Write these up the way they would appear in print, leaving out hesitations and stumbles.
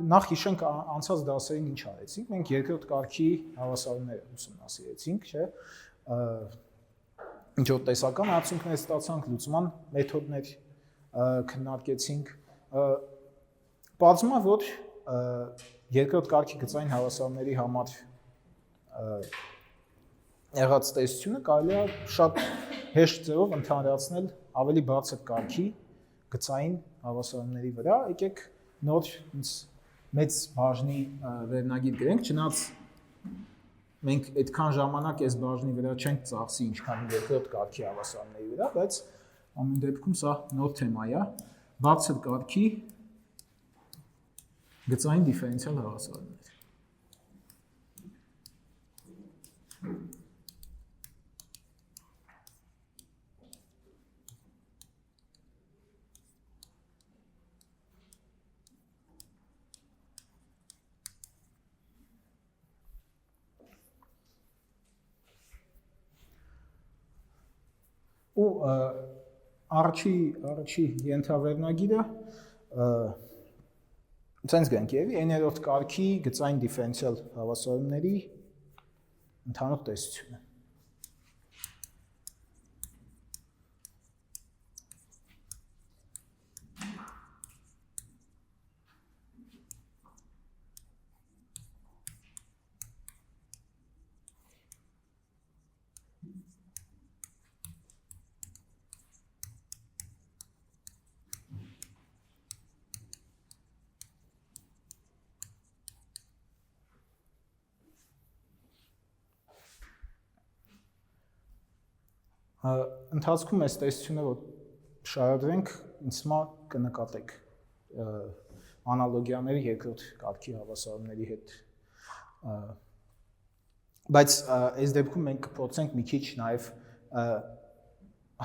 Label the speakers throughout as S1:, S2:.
S1: նախ հիշենք անցած դասերին ինչ արեցինք, մենք երկրորդ կարգի հավասարումները ուսումնասիրեցինք, չէ՞։ Ինչ որ տեսական արդյունքներ ստացանք, լուծման մեթոդներ քննարկեցինք։ Պարզվում է, որ երկրորդ կարգի գծային հավասարումների համար եղած տեսությունը կարելի է շատ հեշտ ձևով ընդհանրացնել ավելի բարձր կարգի գծային հավասարումների վրա։ Եկեք նոր մեծ բաժնի վերնագիր գրենք, չնայած մենք այդքան ժամանակ այս բաժնի վրա չենք ծախսի, ինչքան երկրորդ կարգի հավասարումների վրա, բայց ամեն դեպքում սա նոր թեմա է։ Բարձր կարգի գծային դիֆերենցիալ հավասարումներ։ Ու առաջի ենթավերնագիրը ցենց գանք եւի n-րդ կարգի գծային դիֆերենցիալ հավասարումների ընդհանուր տեսությունը։ Ընթացքում այս տեսությունը որ շարադրենք, ինձ հիմա կնկատեք անալոգիաների երկրորդ կարգի հավասարումների հետ։ Բայց այս դեպքում մենք կփորձենք մի քիչ նաև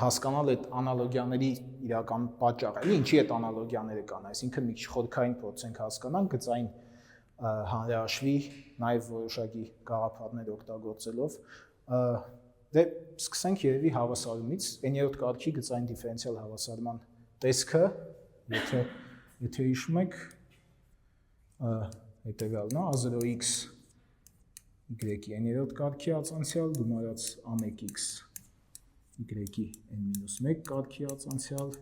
S1: հասկանալ այդ անալոգիաների իրական պատճառը, ինչի այդ անալոգիաները կան, այսինքն մի քիչ խորքային փորձենք հասկանալ գծային հանրահաշվի նաև որոշակի գաղափարներ օգտագործելով։ Դե սկսենք երևի հավասարումից, n-րդ կարգի գծային դիֆերենցիալ հավասարման տեսքը, եթե հիշում եք, հետևյալն է, a0x y-ի n-րդ կարգի ածանցյալ, գումարած a1x y-ի n-1 կարգի ածանցյալ,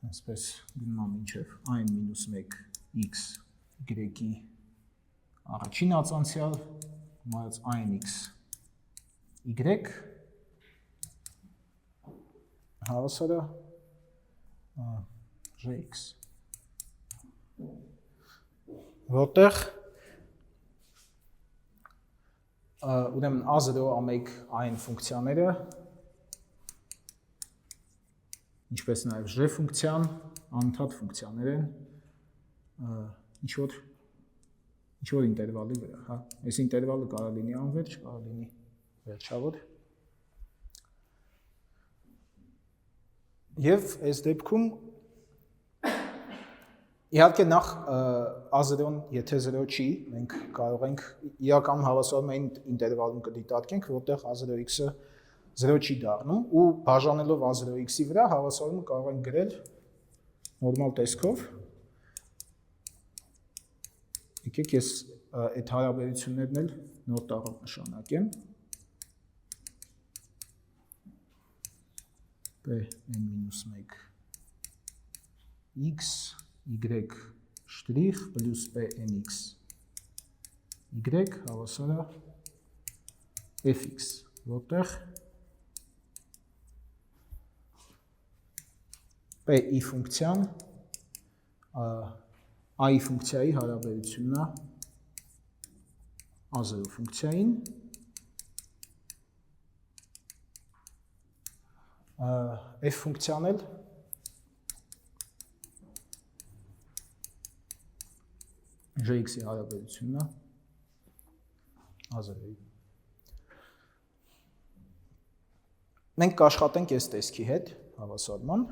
S1: այսպես գնում է մինչև a-1x y-ի առաջին ածանցյալ, գումարած a-x y հավասարը jx, որտեղ ուրեմն a0, a1, a-ն ֆունկցիաները, ինչպես նաև j ֆունկցիան, անընդհատ ֆունկցիաներ են ինչ-որ ինտերվալի վրա, հա, այս ինտերվալը կարող լինի անվերջ, կարող լինի վերջավոր։ Եվ այս դեպքում իհարկե նախ a0-ն եթե 0 չի, մենք կարող ենք իրական հավասարումային ինտերվալում կդիտարկենք, որտեղ a0x-ը 0 չի դառնում ու բաժանելով a0x-ի վրա հավասարումը կարող ենք գրել նորմալ տեսքով։ Եկեք ես այդ հարաբերություններն էլ նոր տառով նշանակեմ։ P(n-1) x y' պլյուս Pnx y հավասարը fx, որտեղ P-ի ֆունկցիան a-ի ֆունկցիայի հարաբերությունն է a0 ֆունկցիային, f ֆունկցիան էլ jx-ի հարաբերությունն է a0-ի։ Մենք կաշխատենք այս տեսքի հետ հավասարման։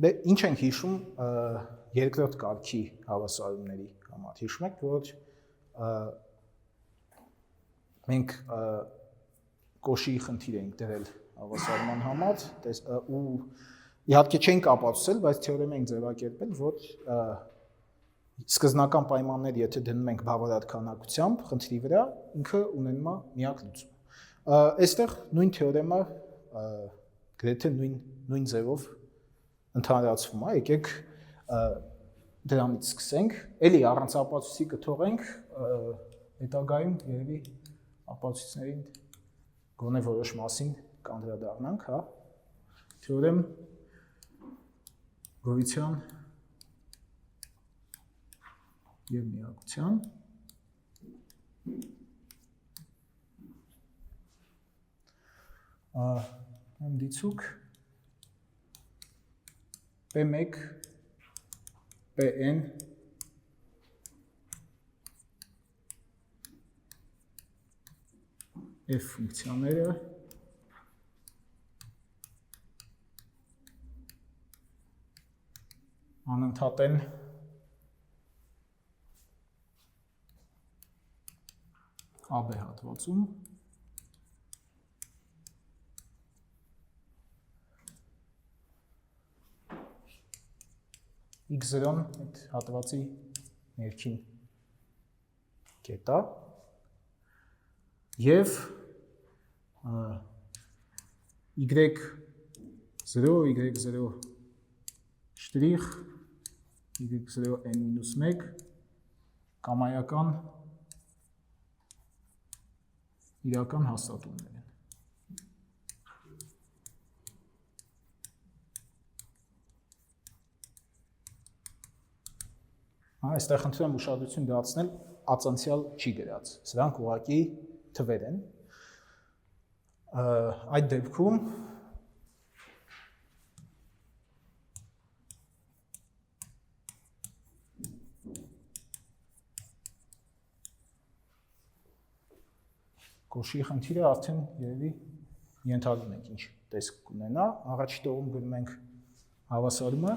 S1: Դե ինչ ենք հիշում երկրորդ կարգի հավասարումների համար։ Հիշում եք, որ մենք կոշի խնդիր ենք դրել հավասարման համար ու իհարկե չենք ապացուցել, բայց թեորեմը ենք ձևակերպել, որ սկզբնական պայմաններ, եթե դնում ենք բավարար քանակությամբ խնդրի վրա, ինքը ունենում է միակ լուծում։ Այստեղ նույն թեորեմը գրեթե նույն ձևով ընդհանրացվում է, եկեք դրանից սկսենք, էլի առանց ապացույցի կթողենք, հետագայում երևի ապացույցներին գոնե որոշ մասին կանդրադառնանք, հա։ Թեորեմ գոյության և միակության դիցուկ P1 Pn f ֆունկցիաները անընդհատ են AB հատվածում x0-ն այդ հատվածի ներքին կետա և y0, y0 շտրիխ, y0 n-1 կամայական իրական հաստատումներ են։ Այստեղ խնդրում եմ ուշադրություն դարձնել ածանցյալ չի գրած, սրանք ուղղակի թվեր են։ Այդ դեպքում կոշի խնդիրը արդեն երևի ենթադրում ենք ինչ տեսք կունենա, առաջի տողում գրում ենք հավասարումը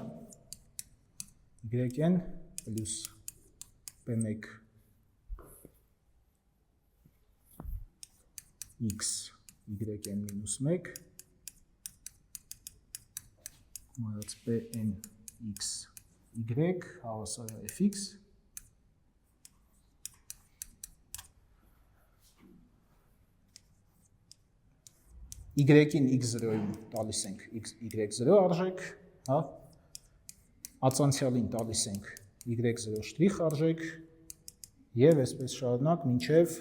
S1: yn plus P1 x yn-1 մայրած Pn x y հավասարը fx y-ին x0-ին տալիս ենք y0 արժեք, հա, ածանցյալին տալիս ենք y0 շտրիխ արժեք և այսպես շարունակ մինչև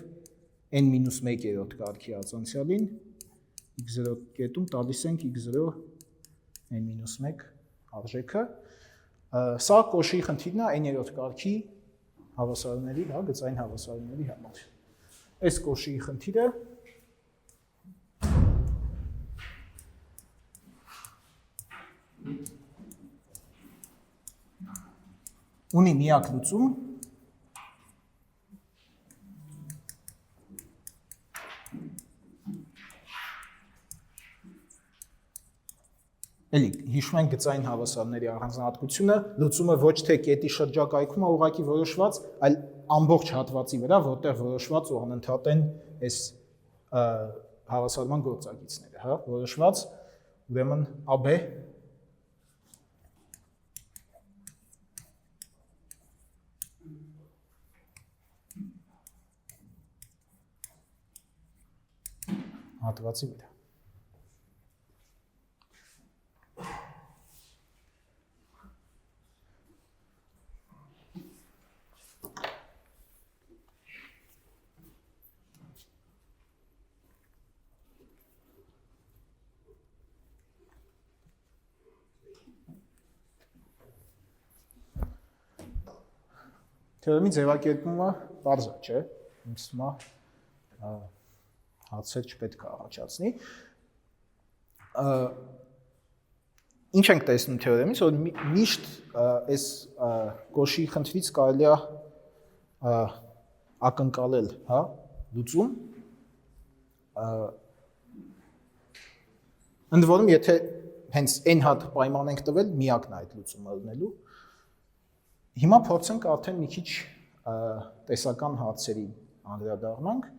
S1: n-1-րդ կարգի ածանցյալին x0 կետում տալիս ենք x0 n-1 արժեքը։ Սա կոշի խնդիրն է n-րդ կարգի հավասարումների, հա, գծային հավասարումների համար։ Այս կոշի խնդիրը ունի միակ լուծում, էլի հիշում ենք գծային հավասարների առանձնահատկությունը, լուծումը ոչ թե կետի շրջակայքում է ուղղակի որոշված, այլ ամբողջ հատվածի վրա, որտեղ որոշված ու անընդհատ են այս հավասարման գործակիցները, հա, որոշված, ուրեմն AB հատվածի վրա։ Թեորեմի ձևակերպումը պարզ է, չէ՞, ինձ թվում է հարցեր չպետք է առաջացնի։ Ինչ ենք տեսնում թեորեմից, որ միշտ այս կոշի խնդրից կարելի է ակնկալել, հա, լուծում։ Ընդ որում, եթե հենց n հատ պայման ենք տվել, միակն է այդ լուծումը լինելու։ Հիմա փորձենք արդեն մի քիչ տեսական հարցերի անդրադառնանք։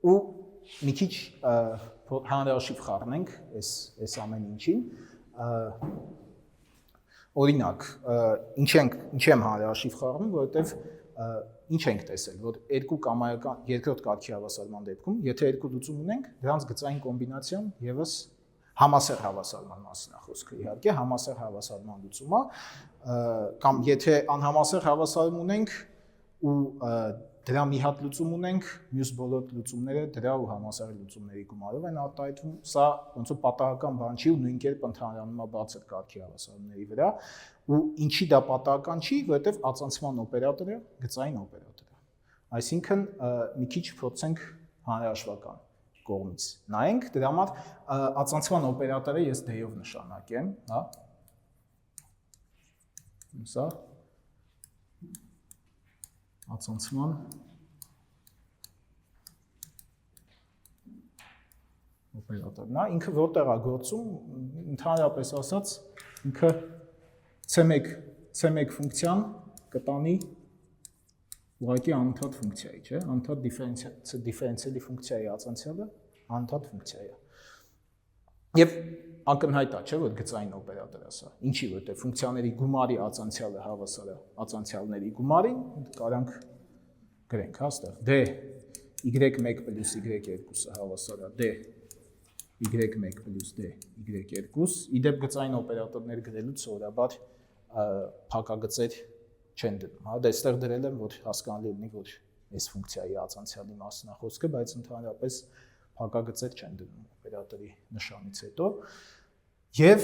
S1: Ու մի քիչ հանրաշիվ խառնենք այս ամեն ինչին։ Օրինակ, ինչ եմ հանրաշիվ խառնում, որովհետև ինչ ենք տեսել, որ երկու կամայական երկրորդ կարգի հավասարման դեպքում, եթե երկու լուծում ունենք, դրանց գծային կոմբինացիան եւս համասեռ հավասարման մասին է խոսքը, իհարկե, համասեռ հավասարման լուծումը, կամ եթե անհամասեռ հավասարում ունենք ու դրա մի հատ լուծում ունենք, մյուս բոլոր լուծումները դրա ու համասեռ լուծումների գումարով են արտահայտվում, սա ոնց որ պատահական բան չի ու նույն կերպ ընդհանրանում է բացր կարգի հավասարումների վրա, ու ինչի դա պատահական չի, որովհետև ածանցման օպերատորը գծային օպերատոր է։ Այսինքն մի քիչ փորձենք հանրահաշվական կողմից նայենք, դրա համար ածանցման օպերատորը ես D-ով նշանակեմ, հա։ Սա ածանցման օպերատորն է, ինքը որտեղ է գործում, ընդհանրապես ասած, ինքը C1 ֆունկցիան կտանի ուղղակի անընդհատ ֆունկցիայի, չէ՞, անընդհատ դիֆերենցիալի ֆունկցիայի ածանցյալը անընդհատ ֆունկցիա է։ Եվ ակնհայտ է, չէ՞, որ գծային օպերատոր է սա։ Ինչի, որտեղ ֆունկցիաների գումարի ածանցյալը հավասար է ածանցյալների գումարին, կարանք գրենք, հա, ստեղ d y1 + y2-ը հավասար է d y1 + d y2։ Իդեպ գծային օպերատորներ գրելուց սովորաբար փակագծեր չեն դնում, հա, դա այստեղ դրել եմ, որ հասկանալի լինի, որ այս ֆունկցիայի ածանցյալի մասն է խոսքը, բայց ընդհանրապես փակագծեր չեն դնում օպերատորի նշանից հետո, եւ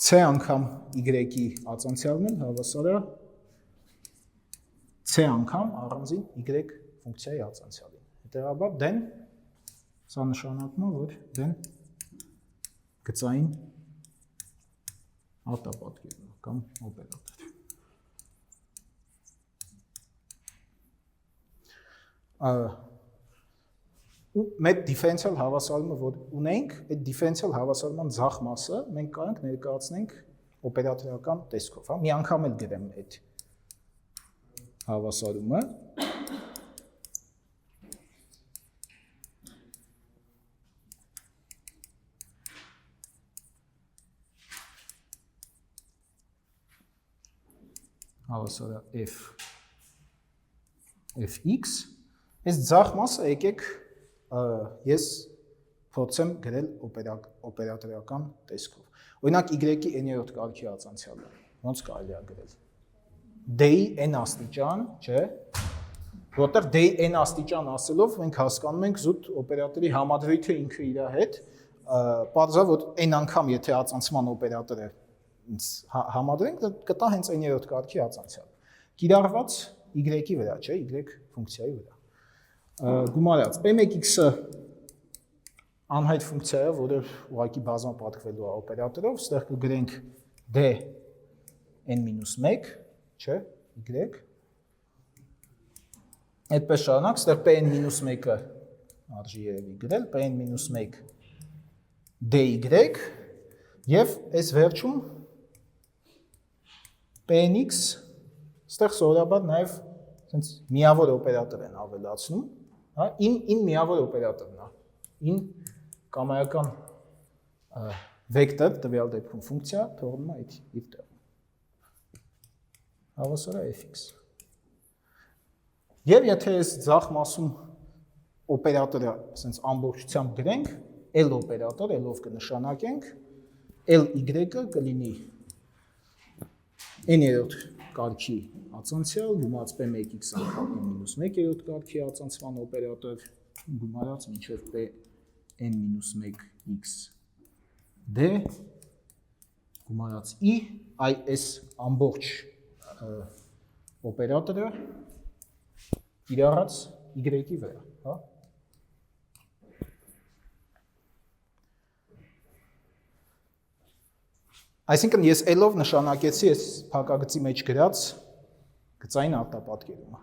S1: c անգամ y-ի ածանցյալն էլ հավասար է c անգամ առանձին y ֆունկցիայի ածանցյալին։ Հետևաբար d-ն սա նշանակում է, որ d-ն գծային արտապատկերն է կամ օպերատոր։ Ու մեր դիֆերենցիալ հավասարումը, որ ունենք, այդ դիֆերենցիալ հավասարման ձախ մասը մենք կարող ենք ներկայացնենք օպերատորական տեսքով, հա, մի անգամ էլ գրեմ այդ հավասարումը։ Հավասարը fx, այս ձախ մասը եկեք ես փորձեմ գրել օպերատորական տեսքով։ Օրինակ y-ի n-րդ կարգի ածանցյալը ոնց կարելի է գրել։ D-ի n աստիճան, չէ՞, որտեղ D-ի n աստիճան ասելով մենք հասկանում ենք զուտ օպերատորի համադրույթը ինքը իր հետ, պարզա որ n անգամ եթե ածանցման օպերատորը համադրենք, կտա հենց n-րդ կարգի ածանցյալը։ Կիրառված y-ի վրա, չէ, y ֆունկցիայի վրա։ Գումարած P1x-ը անհայտ ֆունկցիա է, որը ուղղակի բազմապատկվելու է օպերատորով, ստեղ կգրենք d n-1, չէ, y։ Այդպես շարունակ, ստեղ p-n-1-ը արժի երևի գրել, p-n-1 dy, եւ այս վերջում p-nx, ստեղ սովորաբար նաեւ sense միավոր օպերատոր են ավելացնում, հա, in միավոր օպերատորն է, in կամայական վեկտոր տվյալ դեպքում ֆունկցիա թողնում է իր տեղում։ Հավասար է fx։ Եվ եթե այս ձախ մասում օպերատորը sense ամբողջությամբ գրենք, L օպերատոր, L-ով կնշանակենք, Ly-ը կլինի n-րդ կարգի ածանցյալ, գումարած p1x անգամ n-1-րդ կարգի ածանցման օպերատոր, գումարած մինչև p-n-1x d, գումարած i, այս ամբողջ օպերատորը կիրառած y-ի վրա, հա։ Այսինքն ես L-ով նշանակեցի այս փակագծի մեջ գրած գծային արտապատկերումը։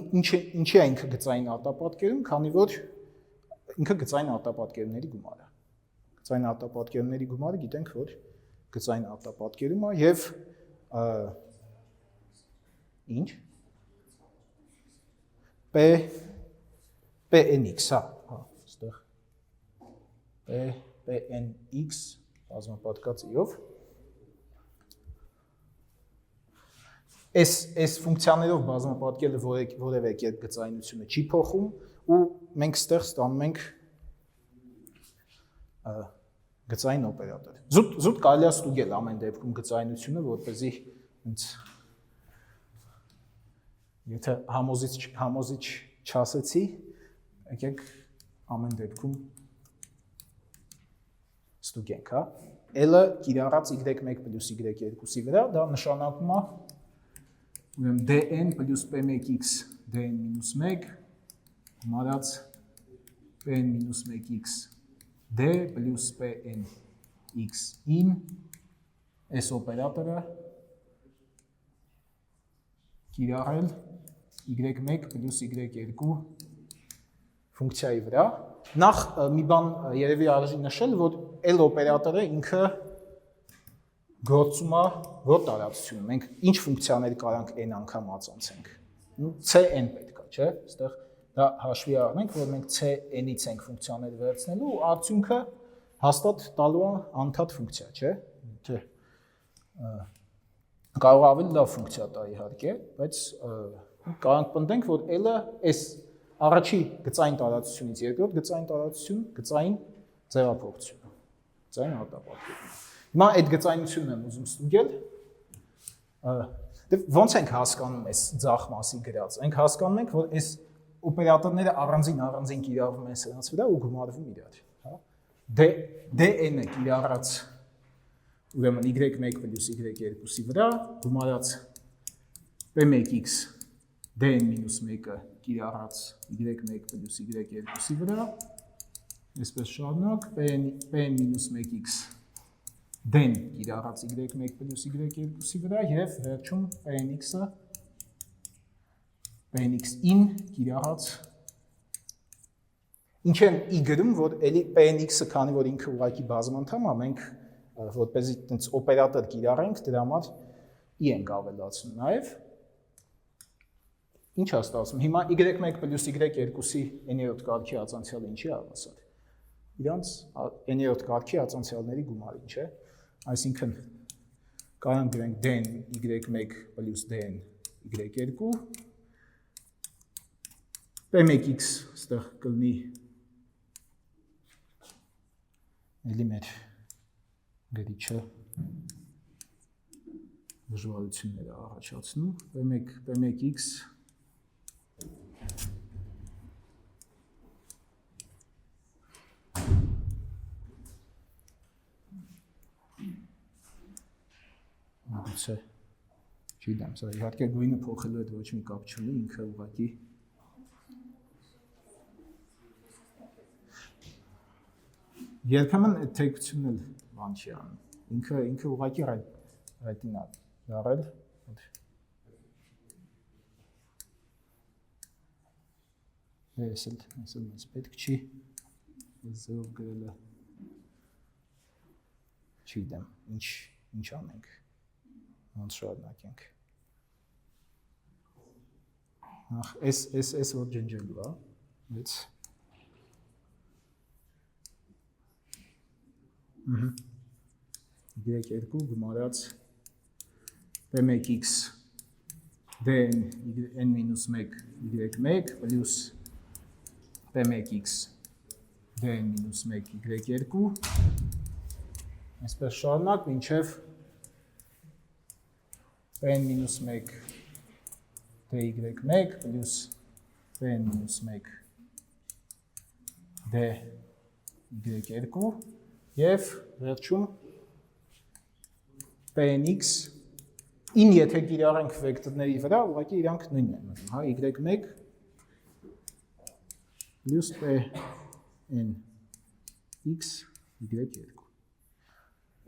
S1: Ինչի է ինքը գծային արտապատկերում, քանի որ ինքը գծային արտապատկերների գումար է։ Գծային արտապատկերների գումարը գիտենք, որ գծային արտապատկերում է եւ ինչ P Pnx, հա, այստեղ Pnx բազմապատկած իով այս ֆունկցիաներով բազմապատկելը որևէ կերպ գծայնությունը չի փոխում ու մենք ստեղ ստանում ենք գծային օպերատոր։ Զուտ կարելի է ստուգել ամեն դեպքում գծայնությունը, որպեսզի եթե համոզիչ չասեցի, եկեք ամեն դեպքում ստուգենք, հա։ L-ը կիրառած y1 + y2-ի վրա, դա նշանակում է dn plus p1x dn-1 գումարած pn-1x d plus pn(x)-ին այս օպերատորը կիրառել y1 plus y2 ֆունկցիայի վրա։ Նախ մի բան երևի արժի նշել, որ L օպերատորը ինքը գործում է որ տարածությունում։ Մենք ինչ ֆունկցիաներ կարանք n անգամ ածանցենք։ Cn պետք է, չէ՞։ Այստեղ դա հաշվի առնենք, որ մենք Cn-ից ենք ֆունկցիաներ վերցնելու ու արդյունքը հաստատ տալու է անդադար ֆունկցիա, չէ՞։ Թե կարող ավելի լավ ֆունկցիա տա իհարկե, բայց կարանք պնդենք, որ L-ը այս առաջի գծային տարածությունից երկրորդ գծային տարածություն, գծային ձևափոխություն, գծային արտապատկերն է։ Հիմա այդ գծայնությունն եմ ուզում ստուգել։ Ոնց ենք հասկանում այս ձախ մասի գրած։ Ենք հասկանում ենք, որ այս օպերատորները առանձին կիրառվում են սրանց վրա ու գումարվում իրար, հա։ dn-ը կիրառած ուրեմն y1 + y2-ի վրա, գումարած p1x dn-1-ը կիրառած y1 + y2-ի վրա, այսպես շարունակ pn-1x dn կիրառած y1 + y2-ի վրա եւ վերջում pnx-ը pnx-ին կիրառած ինչ են ի գրում, որ էլի pnx-ը քանի որ ինքը ուղղակի բազմանդամ է, մենք որպեսզի այդպես օպերատոր կիրառենք, դրա համար ի ենք ավելացնում նաեւ ինչ է ստացվում։ Հիմա y1 + y2-ի n-րդ կարգի ածանցյալը ինչի է հավասար։ Իրանց n-րդ կարգի ածանցյալների գումարին, չէ՞։ Այսինքն կարանք գրենք dn y1 + dn y2 p1x ստեղ կլինի էլի մեր գրիչը դժվարություններ առաջացնում p1x Գուցե չգիտեմ, սա իհարկե գույնը փոխելու հետ ոչ մի կապ չունի, ինքը ուղղակի երբեմն այդ թեկությունն էլ բան չի անում։ Ինքը ուղղակի ռետինա դարել։ Ես էլ մեզ պետք չի ձեով գրելը չգիտեմ, ինչ անենք։ Ոնց շարունակենք։ Նախ այս որ ջնջելու է, բայց y2 գումարած p1x dn-1 y1 plus p1x dn-1 y2 այսպես շարունակ մինչև p-1 dy1 plus p-1 dy2 եւ վերջում pnx ին եթե կիրառենք վեկտորների վրա, ուղղակի իրանք նույնն են մնում, հա, y1 plus pnx y2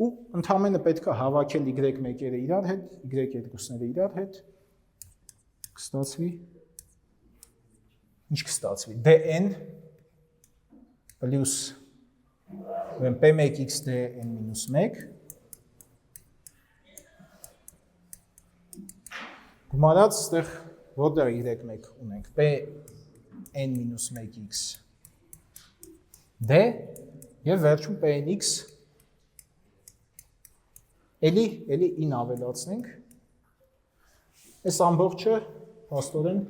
S1: ու ընդհանրապես պետք է հավաքել y1-երը իրար հետ, y2-ները իրար հետ կստացվի ինչ կստացվի dn plus p1x dn-1 գումարած այդտեղ որտեղ y1 ունենք p n-1x d եւ վերջում pn(x) էլի in ավելացնենք այս ամբողջը հաստորեն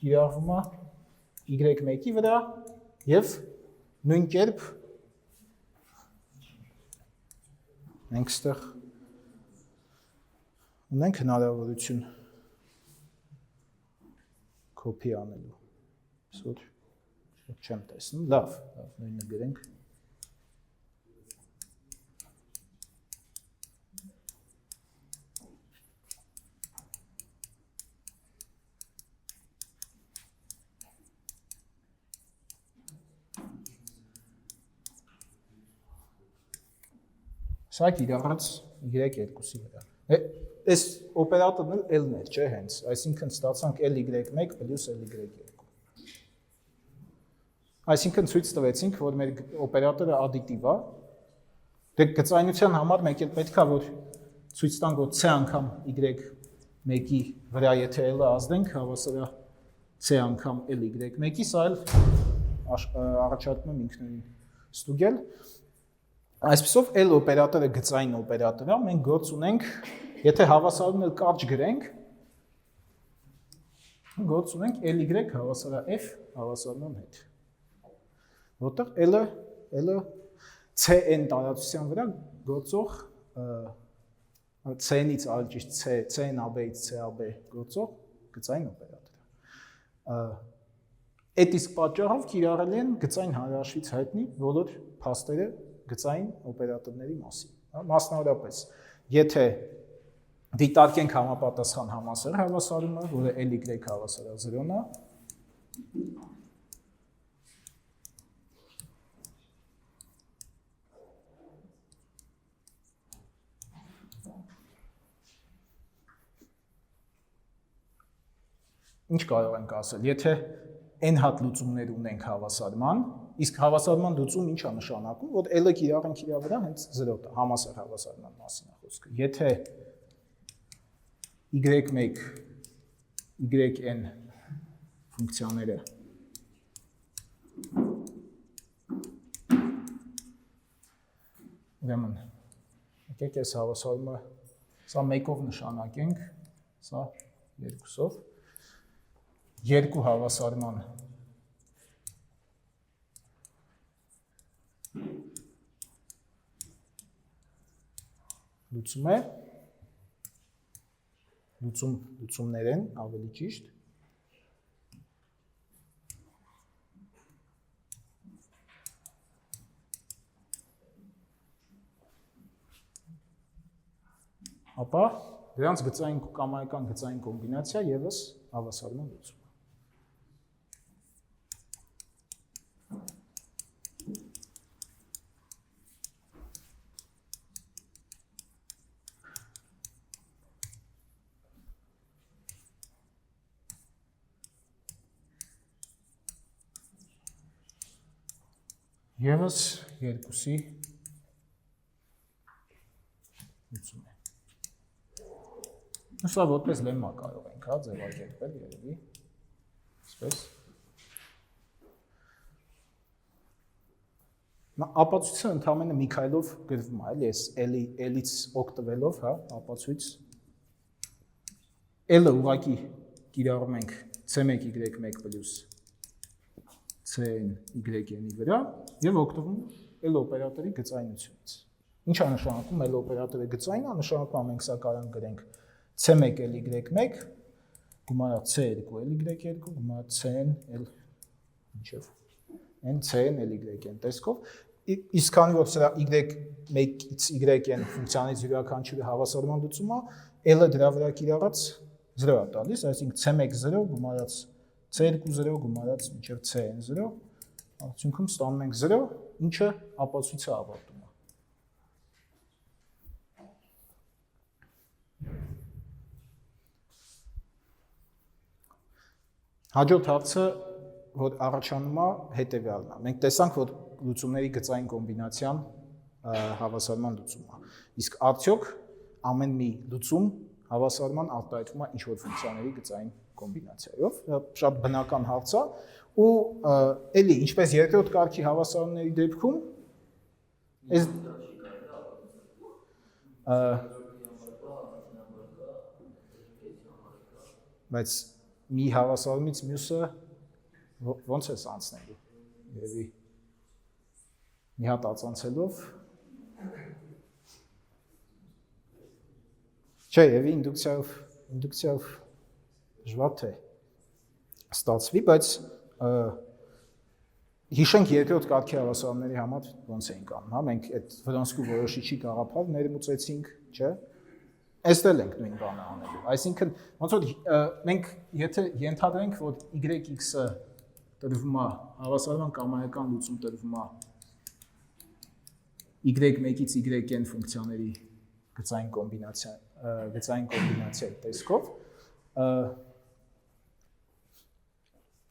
S1: կիրառվում է y1-ի վրա եւ նույն կերպ մենք ստեղ ունենք հնարավորություն copy անելու սուր չեմ տեսնում լավ նույնը գրենք Սա կիրառած y2-ի վրա։ Այս օպերատորն էլ L-ն էր, չէ՞ հենց, այսինքն ստացանք Ly1 պլյուս Ly2։ Այսինքն ցույց տվեցինք, որ մեր օպերատորը additive է։ Դե գծայնության համար մեկ էլ պետք է որ ցույց տանք, որ c անգամ y1-ի վրա եթե L-ը ազդենք, հավասար է c անգամ Ly1-ի, սա էլ առաջարկում եմ ինքնուրույն ստուգել։ Այսպիսով L օպերատորը գծային օպերատոր է, մենք գործ ունենք, եթե հավասարումն էլ կարճ գրենք, գործ ունենք Ly հավասար է f հավասարման հետ։ Որտեղ L-ը cn տարածության վրա գործող cn-ից ավելի ճիշտ cn-AB-ից c-AB գործող գծային օպերատոր է։ Այդ իսկ պատճառով կիրառելի են գծային հանրահաշվից հայտնի բոլոր փաստերը գծային օպերատորների մասին։ Մասնավորապես, եթե դիտարկենք համապատասխան համասեռ հավասարումը, որը Ly հավասար է 0-ն է, ինչ կարող ենք ասել, եթե n հատ լուծումներ ունենք հավասարման, իսկ հավասարման լուծում ինչ է նշանակում, որ L-ը կիրառենք իր վրա հենց 0 է, համասեռ հավասարման մասին է խոսքը։ Եթե y1, yn ֆունկցիաները ուրեմն եկեք այս հավասարումը սա 1-ով նշանակենք, սա 2-ով երկու հավասարման լուծում է, լուծումներ են ավելի ճիշտ, ապա դրանց գծային կամայական գծային կոմբինացիա ևս հավասարման լուծում։ Եվս երկուսի լուծում է։ Սա որպես լեմմա կարող ենք ձևակերպել երևի, այսպես։ Ապացույցը ընդհանրապես մի քայլով գրվում է, էլի, այս L-ից օգտվելով, ապացույց L-ը ուղղակի կիրառում ենք C1Y1 պլյուս CN-Y-ի վրա եւ օգտվում L օպերատորի գծայնությունից։ Ինչ է նշանակում L օպերատորի գծայինը, նշանակում է մենք սա կարող գրենք C1 Ly1 գումարած C2 Ly2 գումարած CN L ինչեւ n CN Ly-n տեսքով, իսկ քանի որ սրա y1-ից y-n ֆունկցիանից յուրաքանչյուրի հավասարման լուծումը L-ը դրա վրա կիրառած 0 է տալիս, այսինքն C1 0 գումարած C2 0 գումարած մինչև CN 0, արդյունքում ստանում ենք 0, ինչը ապացույցը ավարտում է։ Հաջորդ հարցը, որ առաջանում է, հետևյալն է։ Մենք տեսանք, որ լուծումների գծային կոմբինացիան հավասարման լուծում է։ Իսկ արդյոք ամեն մի լուծում հավասարման արտահայտվում է ինչ-որ ֆունկցիաների գծային կոմբինացիայով, շատ բնական հարց է, ու էլի ինչպես երկրորդ կարգի հավասարումների դեպքում այս բայց մի հավասարումից մյուսը ոնց է անցնելու երևի մի հատ ածանցելով չէ երևի ինդուկցիայով դժվար թե ստացվի, բայց հիշենք երկրորդ կարգի հավասարումների համար ոնց էինք անում, հա, մենք այդ Վրոնսկու որոշիչի գաղափար ներմուծեցինք, չէ՞։ Այստեղ ենք նույն բանը անելու։ Այսինքն, ոնց որ մենք եթե ենթադրենք, որ YX-ը տրվում է հավասարման կամայական լուծում տրվում է Y1-ից yn ֆունկցիաների գծային կոմբինացիայի տեսքով,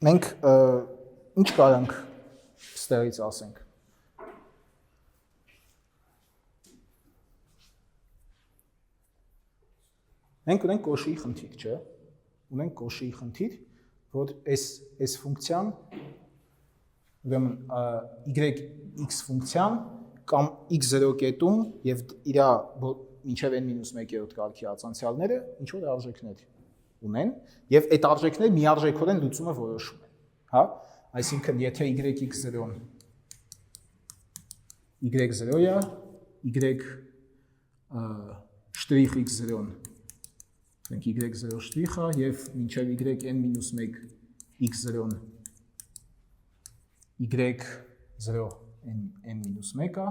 S1: մենք ինչ կարանք ստեղից ասենք։ Մենք ունենք կոշիի խնդիր, չէ՞։ Ունենք կոշիի խնդիր, որ այս ֆունկցիան, ուրեմն YX ֆունկցիան կամ x0 կետում եւ իր մինչեւ n-1-րդ կարգի ածանցյալները ինչ որ արժեքներ ունեն եւ այդ արժեքները միարժեքորեն լուծումը որոշում են, հա։ Այսինքն եթե YX0-ն y0-ը, y'(x0-ն ենք y0 շտրիխը եւ մինչեւ yn-1 x0-ն y0 n-1-ը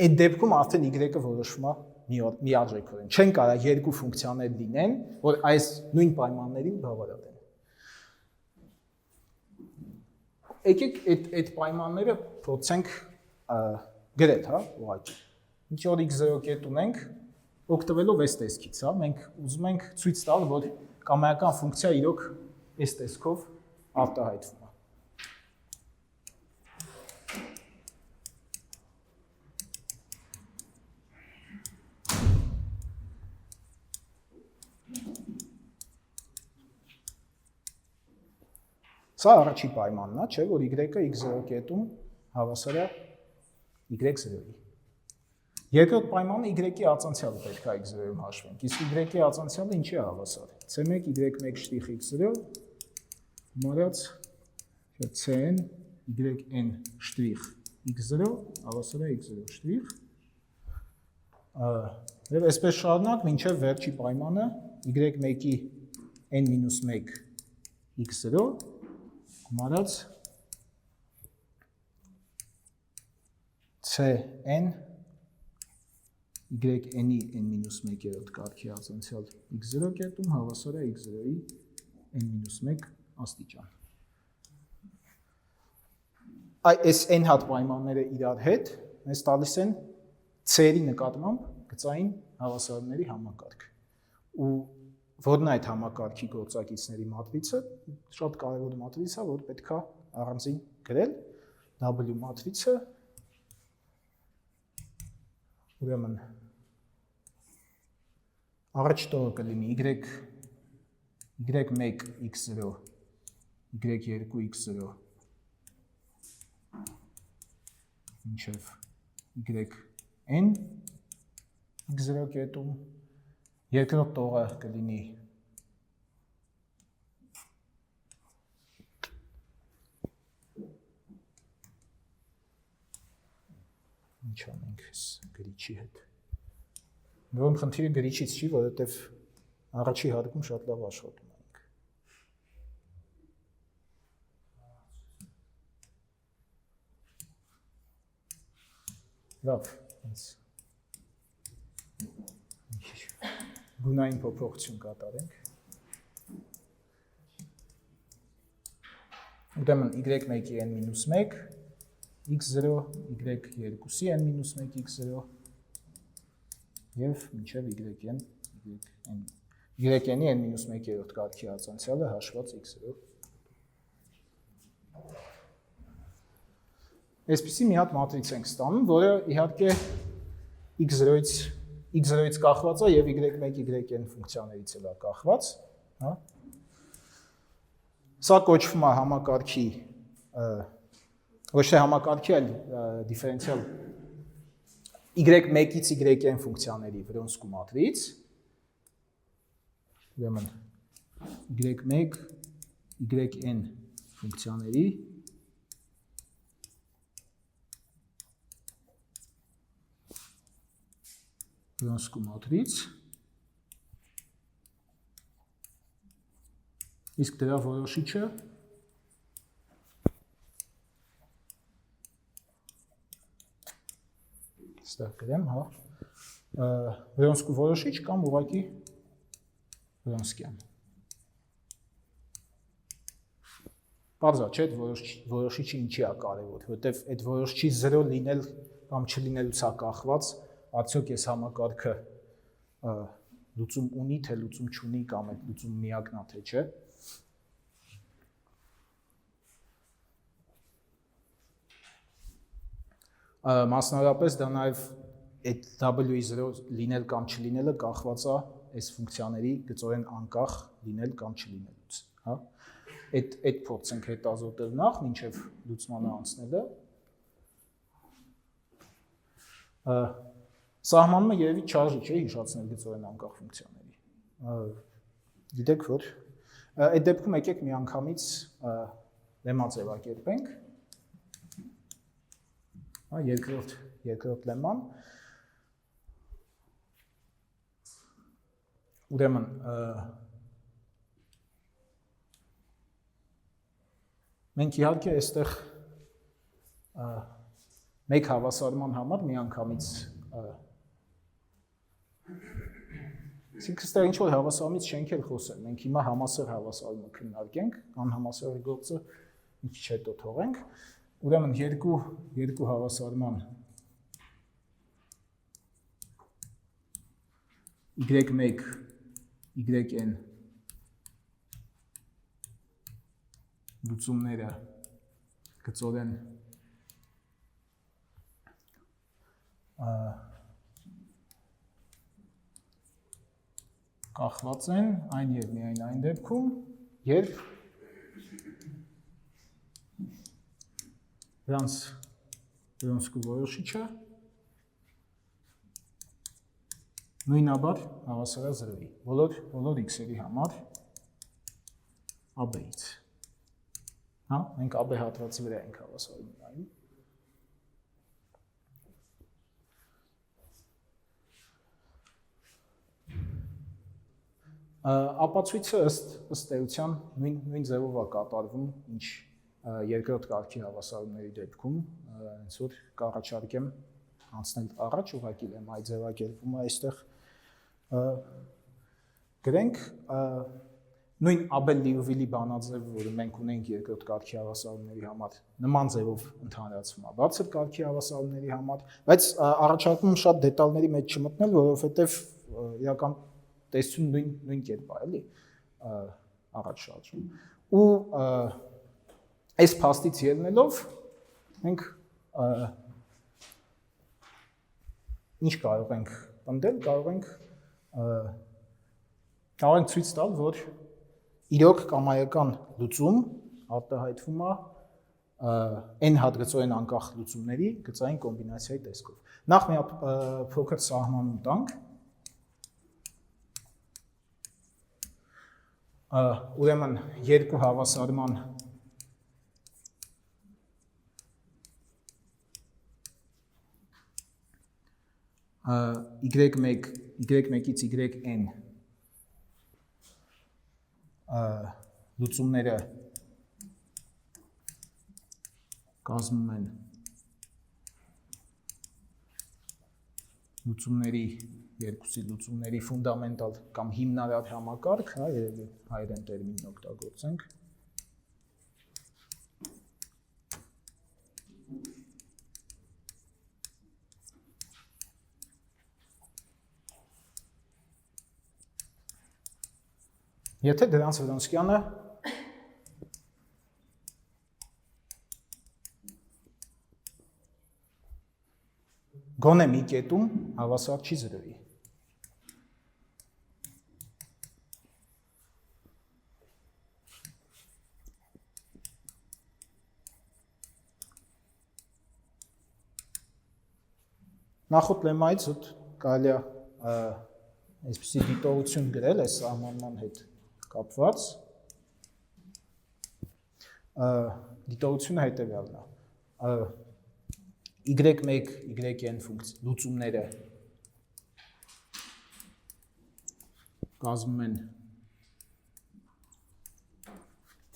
S1: այդ դեպքում արդեն y-ը որոշվում է միարժեքորեն։ Չեն կարա երկու ֆունկցիաներ լինեն, որ այս նույն պայմաններին բավարարեն։ Եկեք այդ պայմանները փորձենք գրել, հա, ուղղակի։ Ինչ որ x0 կետ ունենք, օգտվելով այս տեսքից, հա, մենք ուզում ենք ցույց տալ, որ կամայական ֆունկցիա իրոք այս տեսքով արտահայտվում է։ Սա առաջի պայմանն է, չէ, որ y-ը x0 կետում հավասար է y0-ի։ Երկրորդ պայմանը y-ի ածանցյալը պետք է x0-ում հաշվենք, իսկ y-ի ածանցյալը ինչի է հավասար։ C1 y1 շտիխ x0 մորած cn yn շտրիխ x0 հավասար է x0 շտրիխ։ Եվ այսպես շարունակ մինչև վերջի պայմանը y1-ի n-1 x0 գումարած cn yn-ի n-1-րդ կարգի ածանցյալ x0 կետում հավասար է x0-ի n-1 աստիճան։ Այս n հատ պայմանները իրար հետ մեզ տալիս են c-երի նկատմամբ գծային հավասարումների համակարգ։ Ու որն է այդ համակարգի գործակիցների մատրիցը, շատ կարևոր մատրիցա, որ պետք է առանձին գրել, W մատրիցը, ուրեմն առաջ տողը կլինի y1 x0, y2 x0, մինչև yn x0 կետում, երկրորդ տողը կլինի ինչ անենք այս գրիչի հետ։ Որում խնդիրը գրիչից չի, որովհետև առաջի հարկում շատ լավ աշխատում ենք։ Լավ, գունային փոփոխություն կատարենք։ Ուրեմն y1-ի n-1, x0, y2-ի n-1 x0 և մինչև y-ի n-1-րդ կարգի ածանցյալը հաշված x0։ Այսպիսի մի հատ մատրից ենք ստանում, որը իհարկե x0-ից կախված է և y1, yn ֆունկցիաներից էլ է կախված, հա։ Սա կոչվում է համակարգի, ոչ թե համակարգի, այլ դիֆերենցիալ y1-ից yn ֆունկցիաների Վրոնսկու մատրից, ուրեմն y1, yn ֆունկցիաների Վրոնսկու մատրից, իսկ դրա որոշիչը ստեղ գրեմ, հա, Վրոնսկու որոշիչ կամ ուղղակի Վրոնսկյան։ Պարզ է, չէ, այդ որոշիչը ինչի է կարևոր, որտեվ այդ որոշիչի 0 լինել կամ չլինելուց է կախված, արդյոք այս համակարգը լուծում ունի, թե լուծում չունի կամ այդ լուծում միակն է, թե չէ։ Մասնավորապես դա նաև այդ w0 լինել կամ չլինելը կախված է այս ֆունկցիաների գծորեն անկախ լինել կամ չլինելուց, հա։ Այդ փորձենք հետազոտել նախ, մինչև լուծմանը անցնելը։ Սահմանումը երևի չարժի չէ հիշացնել գծորեն անկախ ֆունկցիաների։ Գիտեք որ այդ դեպքում եկեք միանգամից լեմմա ձևակերպենք։ Երկրորդ լեմման, ուրեմն մենք իհարկե այստեղ մեկ հավասարման համար միանգամից այստեղ ինչ-որ հավասարումից չենք էլ խոսել, մենք հիմա համասեռ հավասարումը քննարկենք, անհամասեռի գործը մի քիչ հետո թողենք, ուրեմն երկու հավասարման y1, yn լուծումները գծորեն կախված են այն և միայն այն դեպքում, երբ դրանց Վրոնսկու որոշիչը նույնաբար հավասար է 0-ի, բոլոր x-երի համար AB-ից։ Հա, մենք AB հատվածի վրա ենք հավասարում նայում։ Ապացույցը ըստ էության նույն ձևով է կատարվում, ինչ երկրորդ կարգի հավասարումների դեպքում, հենց որ կառաջարկեմ անցնել առաջ, ուղղակի լեմմայի ձևակերպումը այստեղ գրենք նույն Abel-Liouville-ի բանաձևը, որը մենք ունենք երկրորդ կարգի հավասարումների համար, նման ձևով ընդհանրացվում է բարձր կարգի հավասարումների համար, բայց առաջարկում շատ դետալների մեջ չմտնել, որովհետև իրական տեսությունը նույն կերպ է, էլի առաջ շարժվում։ Ու այս փաստից ելնելով մենք ինչ կարող ենք պնդել, կարող ենք ցույց տալ, որ իրոք կամայական լուծում արտահայտվում է n հատգծորեն անկախ լուծումների գծային կոմբինացիայի տեսքով։ Նախ մի փոքր սահմանում տանք։ Ուրեմն երկու հավասարման y1-ից yn լուծումները կազմում են երկուսի լուծումների ֆունդամենտալ կամ հիմնարար համակարգ, հա, երևի հայերեն տերմինն օգտագործենք։ Եթե դրանց Վրոնսկյանը գոնե մի կետում հավասար չի 0-ի։ Նախորդ լեմայից զուտ կարելի է այսպիսի դիտողություն գրել այս սահմանման հետ կապված։ Դիտողությունը հետևյալն է։ y1, yn լուծումները կազմում են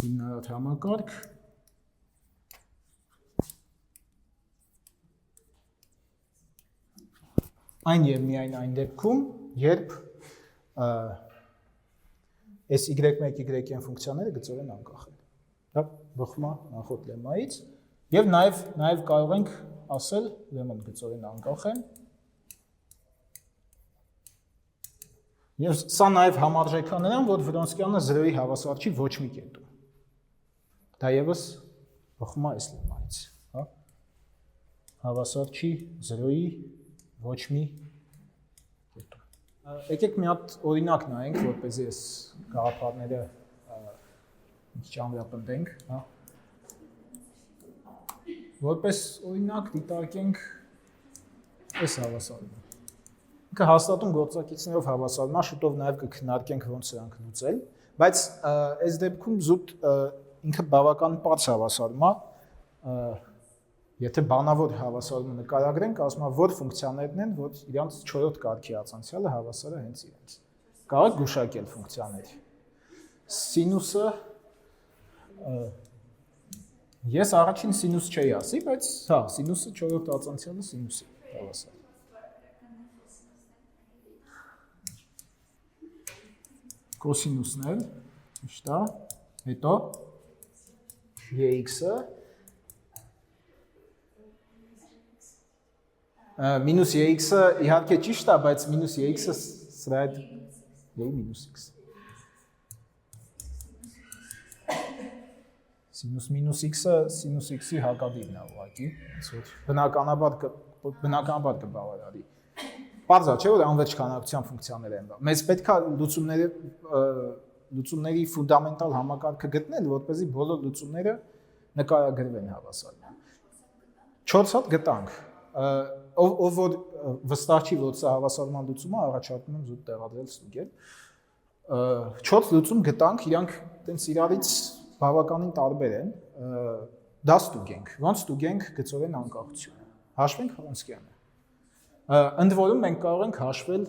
S1: հիմնարար համակարգ, այն եւ միայն այն դեպքում, երբ այս y1, yn ֆունկցիաները գծորեն անկախ են։ Դա բխում է նախորդ լեմայից եւ նաեւ կարող ենք ասել, ուրեմն գծորեն անկախ են։ Եվ սա նաեւ համարժեք է նրան, որ Վրոնսկյանը 0-ի հավասար չի ոչ մի կետում։ Դա եւս բխում է այս լեմայից, հա։ Հավասար չի 0-ի ոչ մի կետում։ Եկեք մի հատ օրինակ նայենք, որպեսզի այս գաղափարները մի քիչ ամրապնդենք, հա։ Որպես օրինակ դիտարկենք այս հավասարումը։ Ինքը հաստատուն գործակիցներով հավասարում է, շուտով նաև կքննարկենք ոնց սրանք լուծել, բայց այս դեպքում զուտ ինքը բավական պարզ հավասարում է, եթե բանավոր հավասարումը նկարագրենք, ասում է, որ ֆունկցիաներն են, որ իրանց 4-րդ կարգի ացանցիալը հավասար է հենց իրենց։ Կարող եք գուշակել ֆունկցիաներ։ Սինուսը ես առաջին սինուս չէի ասի, բայց հա, սինուսը 4-րդ ացանցիալը սինուսի հավասար։ Կոսինուսն էլ, ճիշտ է, հետո EX-ը մինուս EX-ը իհարկե ճիշտ է, բայց մինուս EX-ը սրա հետ մինուս X։ Սինուս մինուս X-ը սինուս X-ի հակադիրն է ուղղակի, բնականաբար կբավարարի։ Պարզ է, չէ՞ որ անվերջ քանակության ֆունկցիաներ են։ Մեզ պետք է լուծումների ֆունդամենտալ համակարգը գտնել, որպեսզի բոլոր լուծումները նկարագրվեն հավասար։ 4 հատ գտանք։ Ով որ վստահ չի, որ սա հավասարման լուծում է, առաջարկում եմ զուտ տեղադրել ստուգել։ 4 լուծում գտանք, իրանք տենց իրարից բավականին տարբեր են։ Դա ստուգենք։ Ոնց ստուգենք գծորեն անկախությունը։ Հաշվենք Վրոնսկյանը։ Ընդ որում մենք կարող ենք հաշվել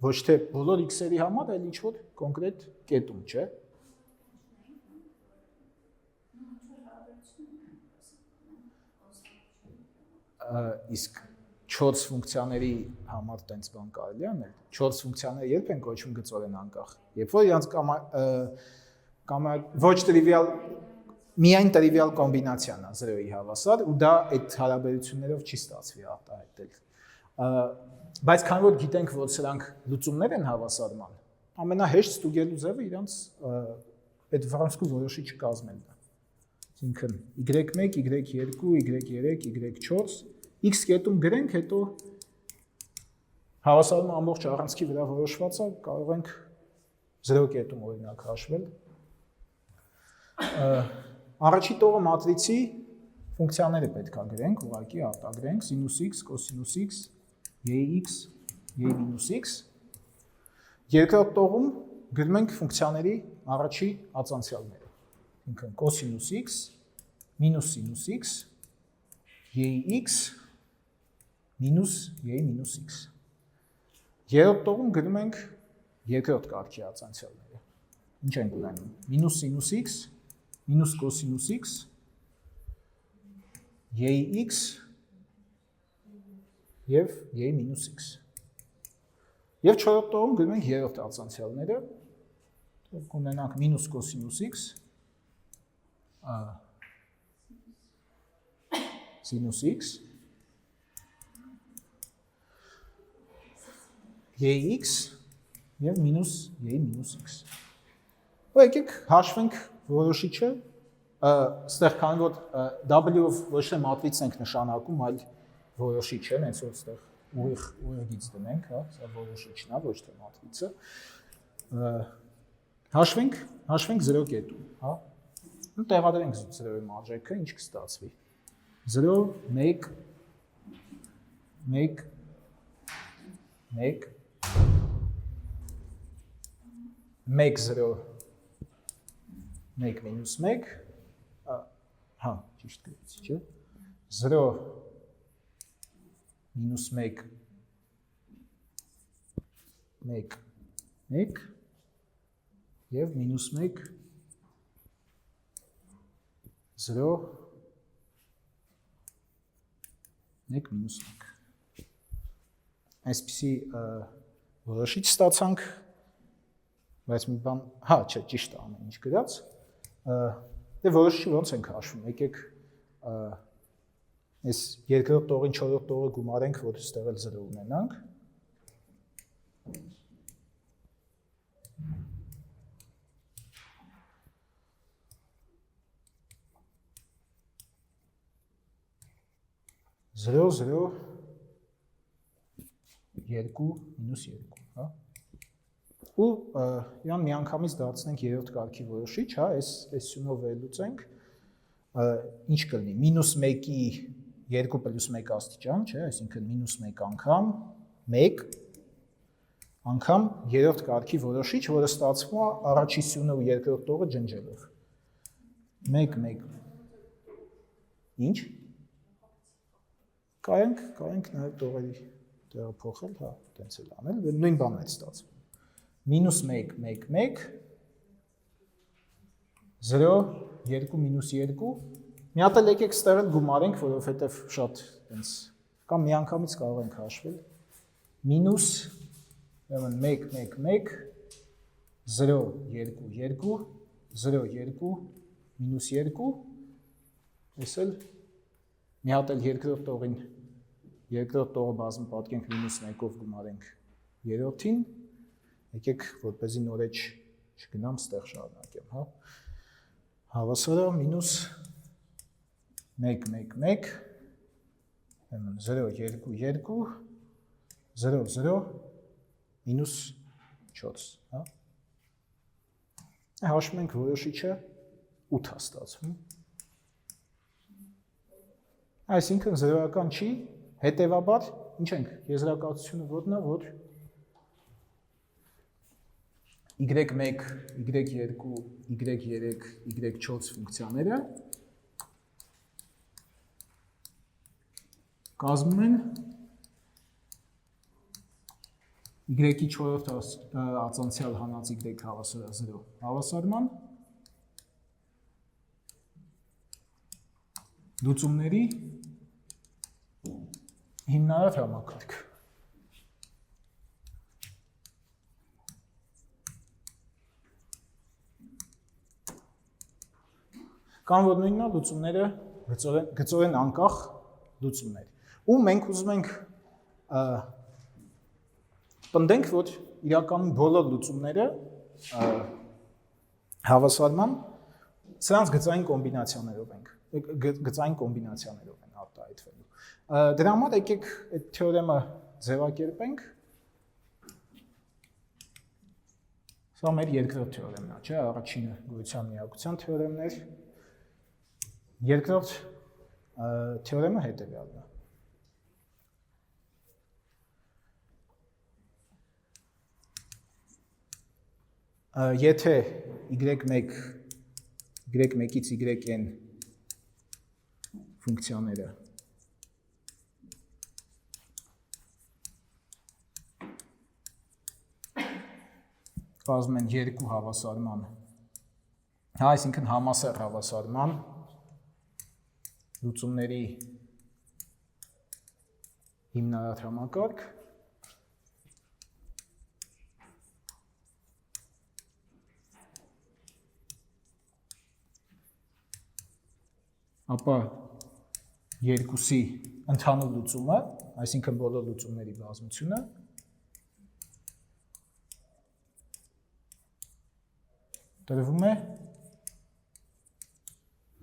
S1: ոչ թե բոլոր x-երի համար, այլ ինչ-որ կոնկրետ կետում, չէ՞։ Իսկ 4 ֆունկցիաների համար տենց բան կարելի է անել։ 4 ֆունկցիաները երբ են կոչվում գծորեն անկախ։ Երբ որ իրանց կամ ոչ տրիվիալ միայն տրիվիալ կոմբինացիան է 0-ի հավասար, ու դա այդ հարաբերություններով չի ստացվի արտահայտել։ Բայց քանի որ գիտենք, որ սրանք լուծումներ են հավասարման, ամենահեշտ ստուգելու ձևը իրանց այդ Վրոնսկու որոշիչը կազմելն է։ Այսինքն y1, y2, y3, y4, x կետում գրենք, հետո հավասարումը ամբողջ առանցքի վրա որոշված է, կարող ենք 0 կետում օրինակ հաշվել։ Առաջի տողը մատրիցի ֆունկցիաները պետք է գրենք, ուղղակի արտագրենք սինուս x, կոսինուս x, ax, a մինուս x։ Երկրորդ տողում գրում ենք ֆունկցիաների առաջի ացանցիալները։ Ինքն կոսինուս x, մինուս սինուս x, ax, մինուս a մինուս x։ Երրորդ տողում գրում ենք երկրորդ կարգի ացանցիալները։ Ինչ ենք ունենում։ Մինուս սինուս x, մինուս կոսինուս x, ax եւ a մինուս x։ Եվ չորրորդ տողում գրում ենք երրորդ ացանցիալները, կունենանք մինուս կոսինուս x, սինուս x, ax եւ մինուս a մինուս x։ Ու եկեք հաշվենք որոշիչը, ստեղ քանի որ w-ով ոչ թե մատրիցն ենք նշանակում, այլ որոշիչ է, հենց որ ստեղ ուղիղ դնենք, հա, սա որոշիչն է, ոչ թե մատրիցը։ Հաշվենք 0 կետում, հա։ Ու տեղադրենք 0-ի մարժեքը, ինչ կստացվի։ 0, 1, 1, 1 1 0 1 մինուս 1 հա ճիշտ գրեցի չէ 0 մինուս 1 1 1 եւ մինուս 1 0 1 մինուս 1 այսպիսի որոշիչ ստացանք, բայց մի բան, հա, չէ, ճիշտ է ամեն ինչ գրած, դե որոշիչը ոնց ենք հաշվում, եկեք այս երկրորդ տողին, չորրորդ տողը գումարենք, որ ստեղ էլ 0 ունենանք, Zero, 0, 2, մինուս 2, հա? Ու իրան միանգամից դարձնենք երրորդ կարգի որոշիչ, հա, այս սյունով վերլուծենք, ինչ կլինի, մինուս 1-ի 2 պլյուս 1 աստիճան, չէ, այսինքն մինուս 1 անգամ, 1 անգամ երրորդ կարգի որոշիչ, որը ստացվում է առաջի սյունը ու երկրորդ տողը ջնջելով։ 1, 1, ինչ? Կարենք նաև տողերի տեղը փոխել, հա, տենց էլ անել, նույն բանն է ստացվում։ Մինուս 1, 1, 1, 0, 2, մինուս 2, մի հատ էլ եկեք ստեղ էլ գումարենք, որովհետև շատ տենց, կամ միանգամից կարող ենք հաշվել, մինուս 1, 1, 1, 0, 2, 2, 0, 2, մինուս 2, ես էլ մի հատ էլ երկրորդ տողին երկրորդ տողը բազմ պատկենք մինուս 1-ով գումարենք երրորդին, եկեք որպեսզի նորեջ չգնամ, ստեղ շարունակեմ, հա։ Հավասարը մինուս 1, 1, 1, 0, 2, 2, 0, 0, մինուս 4, հա։ Հաշվում ենք որոշիչը 8 է ստացվում։ Այսինքն զրոյական չի, հետևաբար, ինչ ենք, եզրակացությունը որն է, որ y1, y2, y3, y4 ֆունկցիաները կազմում են y-ի 4-րդ ածանցյալ հանած y հավասար 0 հավասարման լուծումների հիմնարար համակարգ։ Կամ որ նույնն է լուծումները գծորեն անկախ լուծումներ։ Ու մենք ուզում ենք պնդենք, որ իրականում բոլոր լուծումները հավասարման սրանց գծային կոմբինացիաներով են արտահայտվելու։ Դրա համար եկեք այդ թեորեմը ձևակերպենք։ Սա մեր երկրորդ թեորեմն է, չէ՞, առաջինը գոյության միակության թեորեմն էր։ Երկրորդ թեորեմը հետևյալն է։ Եթե y1-ից yn ֆունկցիաները կազմում են երկու հավասարման, հա, այսինքն համասեռ հավասարման լուծումների հիմնարար համակարգ, ապա երկուսի ընդհանուր լուծումը, այսինքն բոլոր լուծումների բազմությունը, տրվում է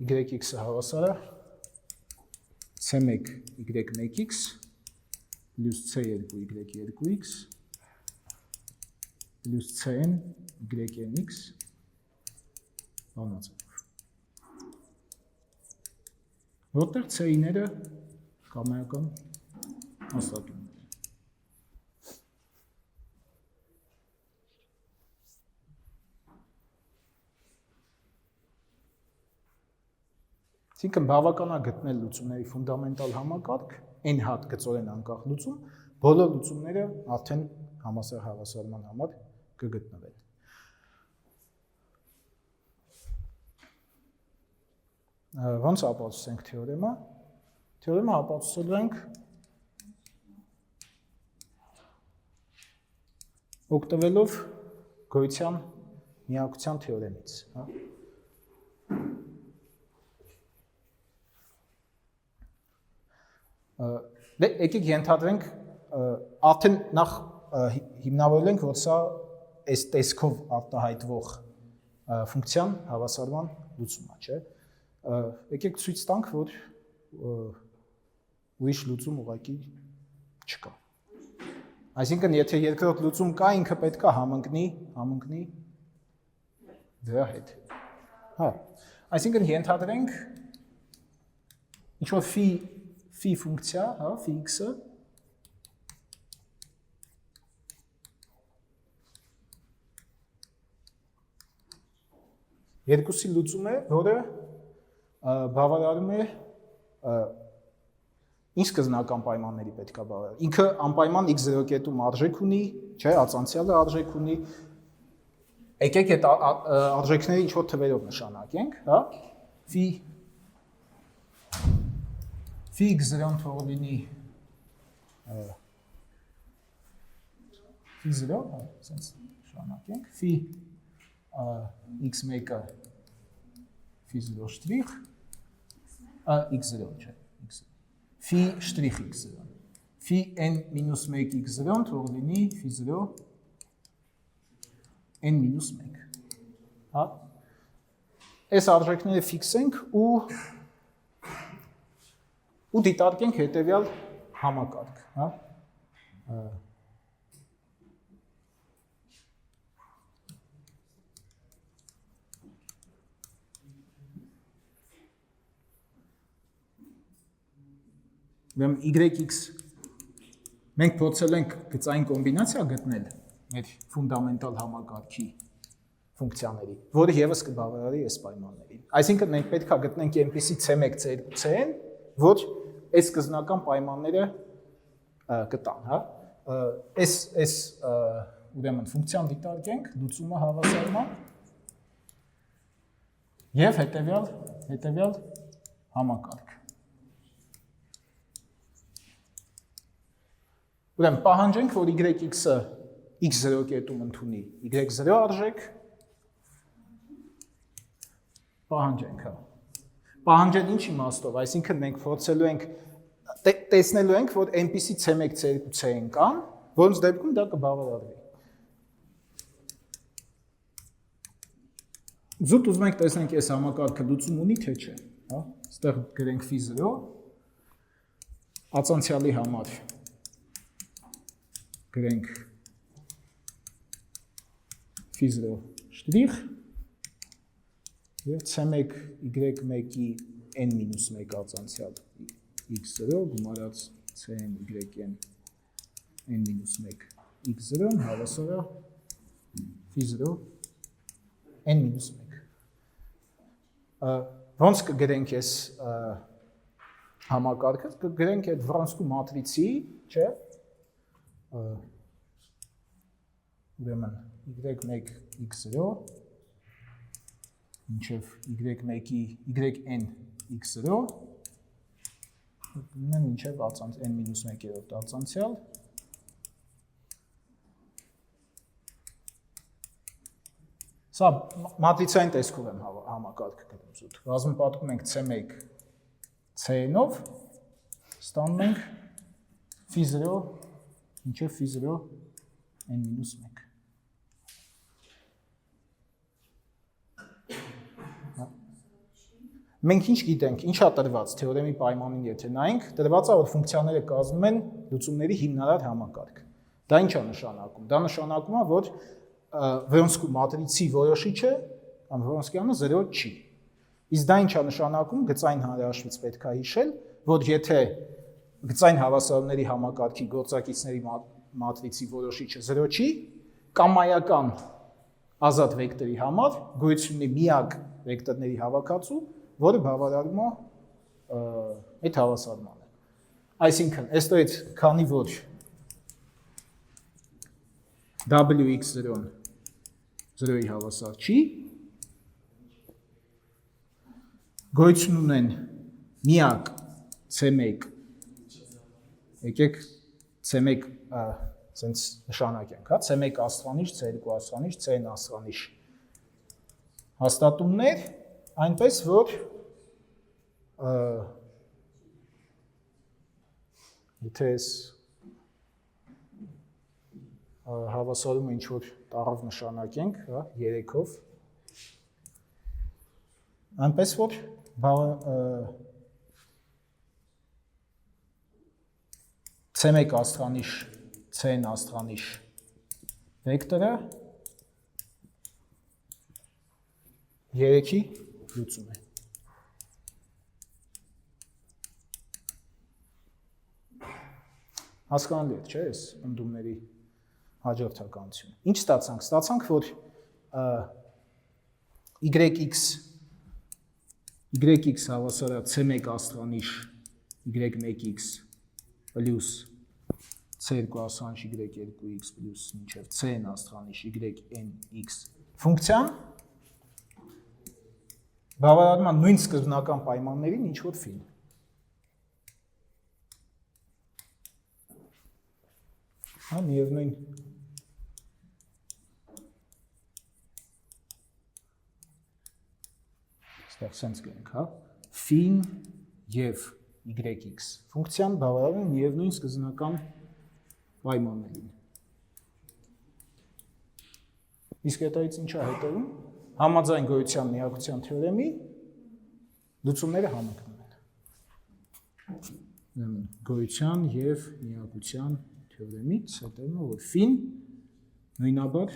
S1: y(x)-ը հավասար է c1 y1x պլյուս c2 y2x պլյուս cn ynx բանացելով։ Որտեղ c-ները կամայական հաստատումներ են։ Այսինքն բավական է գտնել լուծումների ֆունդամենտալ համակարգ, n հատ գծորեն անկախ լուծում, բոլոր լուծումները արդեն համասար հավասարման համար կգտնվեն։ Ոնց ապացուցենք թեորեմը։ Թեորեմը ապացուցելու ենք օգտվելով գոյության միակության թեորեմից, հա։ Դե եկեք ենթադրենք արդեն նախ հիմնավորել ենք, որ սա այս տեսքով արտահայտվող ֆունկցիան հավասարման լուծում է, չէ՞։ Եկեք ցույց տանք, որ ուրիշ լուծում ուղղակի չկա։ Այսինքն, եթե երկրորդ լուծում կա, ինքը պետք է համընկնի դրա հետ։ Հա, այսինքն ենթադրենք ինչ-որ phi ֆունկցիա, հա, phi x-ը երկուսի լուծում է, որը բավարարում է ինչ սկզբնական պայմանների պետք է բավարարի։ Ինքը անպայման x0 կետում արժեք ունի, չէ, ածանցյալը արժեք ունի։ Եկեք այդ արժեքները ինչ-որ թվերով նշանակենք, հա։ Phi x0-ն թող լինի phi 0, հա, ասենց նշանակենք, phi x1-ը phi 0 շտրիխ, x0, չէ, x0, phi շտրիխ x0, phi n-1 x0-ն թող լինի phi 0 n-1, հա, այս արժեքները ֆիքսենք ու դիտարկենք հետևյալ համակարգ, հա։ Ուրեմն YX մենք փորձել ենք գծային կոմբինացիա գտնել մեր ֆունդամենտալ համակարգի ֆունկցիաների, որը եւս կբավարարի այս պայմաններին։ Այսինքն մենք պետք է գտնենք այնպիսի C1 C2 որ այս սկզբնական պայմանները կտան, հա։ Այս ուրեմն ֆունկցիան դիտարկենք, լուծումը հավասարման եւ հետեւյալ համակարգ։ Ուրեմն պահանջենք, որ YX-ը x0 կետում ընդունի y0 արժեք, պահանջենք, հա։ Պահանջել ինչ իմաստով, այսինքն մենք փորձելու ենք, տեսնելու ենք, որ այնպիսի C1 C2 C-ն կան, որոնց դեպքում դա կբավարարվի։ Զուտ ուզում ենք տեսնենք այս համակարգը լուծում ունի, թե չէ, հա։ Այստեղ գրենք phi 0, ածանցյալի համար գրենք phi 0 շտրիխ և C1 Y1-ի n-1 ածանցյալ x0 գումարած Cn Y-ն n-1 x0-ն հավասարը phi 0 n-1։ Ոնց կգրենք ես համակարգը, կգրենք այդ վրանսկու մատրիցի, չէ, ուրեմն y1 x0 մինչև y1-ի yn x0 մինչև n-1-րդ ածանցյալ սա մատրիցային տեսքով եմ համակարգը գրում զուտ։ Ռազմապատկում ենք C1 C-նով, ստանում ենք phi 0 մինչև phi 0 n-1։ Մենք ինչ գիտենք, ինչ է տրված թեորեմի պայմանին եթե նայենք, տրված է, որ ֆունկցիաները կազմում են լուծումների հիմնարար համակարգ։ Դա ինչ է նշանակում։ Դա նշանակում է, որ Վրոնսկու մատրիցի որոշիչը կամ Վրոնսկյանը 0 չի։ Իսկ դա ինչ է նշանակում, գծային հանրահաշվից պետք է հիշել, որ եթե գծային հավասարումների համակարգի գործակիցների մատրիցի որոշիչը 0 չի, կամայական ազատ վեկտորի համար գոյություն ունի միակ վեկտորների հավաքածու, որը բավարարում է այդ հավասարմանը։ Այսինքն, այստեղից քանի որ wx0-ն 0-ի հավասար չի, գոյություն ունեն միակ C1, եկեք C1 սենց նշանակենք, հա, C1 աստղանիշ, C2 աստղանիշ, C-ն աստղանիշ հաստատումներ, այնպես որ եթե ես հավասարումը ինչ-որ տառով նշանակենք, հա, 3-ով, այնպես որ C1 աստղանիշ, C-ն աստղանիշ վեկտորը 3-ի լուծում է։ Հասկանալի է, չէ՞, այս ընդդումների հաջորդականությունը։ Ինչ ստացանք։ Ստացանք, որ YX հավասարը C1 աստղանիշ Y1X պլյուս C2 աստղանիշ Y2X պլյուս մինչև C-ն աստղանիշ YNX ֆունկցիան բավարարում է նույն սկզբնական պայմաններին ինչ-որ ֆին։ Հա, միևնույն ստեղ սենց գնենք, հա, ֆին և YX ֆունկցիան բավարարում է միևնույն սկզբնական պայմաններին։ Իսկ հետայից ինչ է հետևում։ Համաձայն գոյության միակության թեորեմի լուծումները համընկնում են։ Գոյության և միակության թեորեմից հետևում է, որ ֆին նույնաբար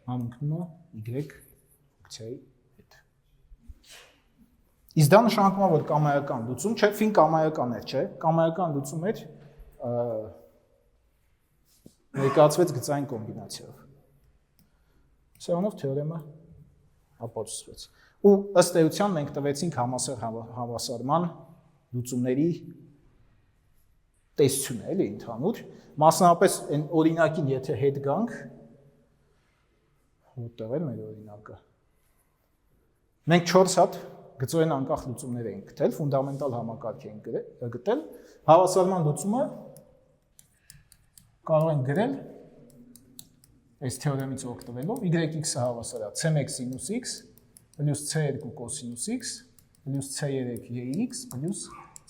S1: համընկնում է Y ֆունկցիայի հետ։ Իսկ դա նշանակում է, որ կամայական լուծում, չէ, ֆին կամայական էր, չէ, կամայական լուծում էր ներկայացվեց գծային կոմբինացիայով։ Սրանով թեորեմը ապացուցվեց։ Ու ըստ էության մենք տվեցինք համասեռ հավասարման լուծումների տեսությունը, էլի ընդհանուր։ Մասնավորապես այն օրինակին եթե հետ գանք, որտեղ է մեր օրինակը։ Մենք 4 հատ գծային անկախ լուծումներ ենք գտել, ֆունդամենտալ համակարգ ենք գտել, հավասարման լուծումը կարող ենք գրել այս թեորեմից օգտվելով YX-ը հավասար է C1 սինուս X պլյուս C2 կոսինուս X պլյուս C3 EX պլյուս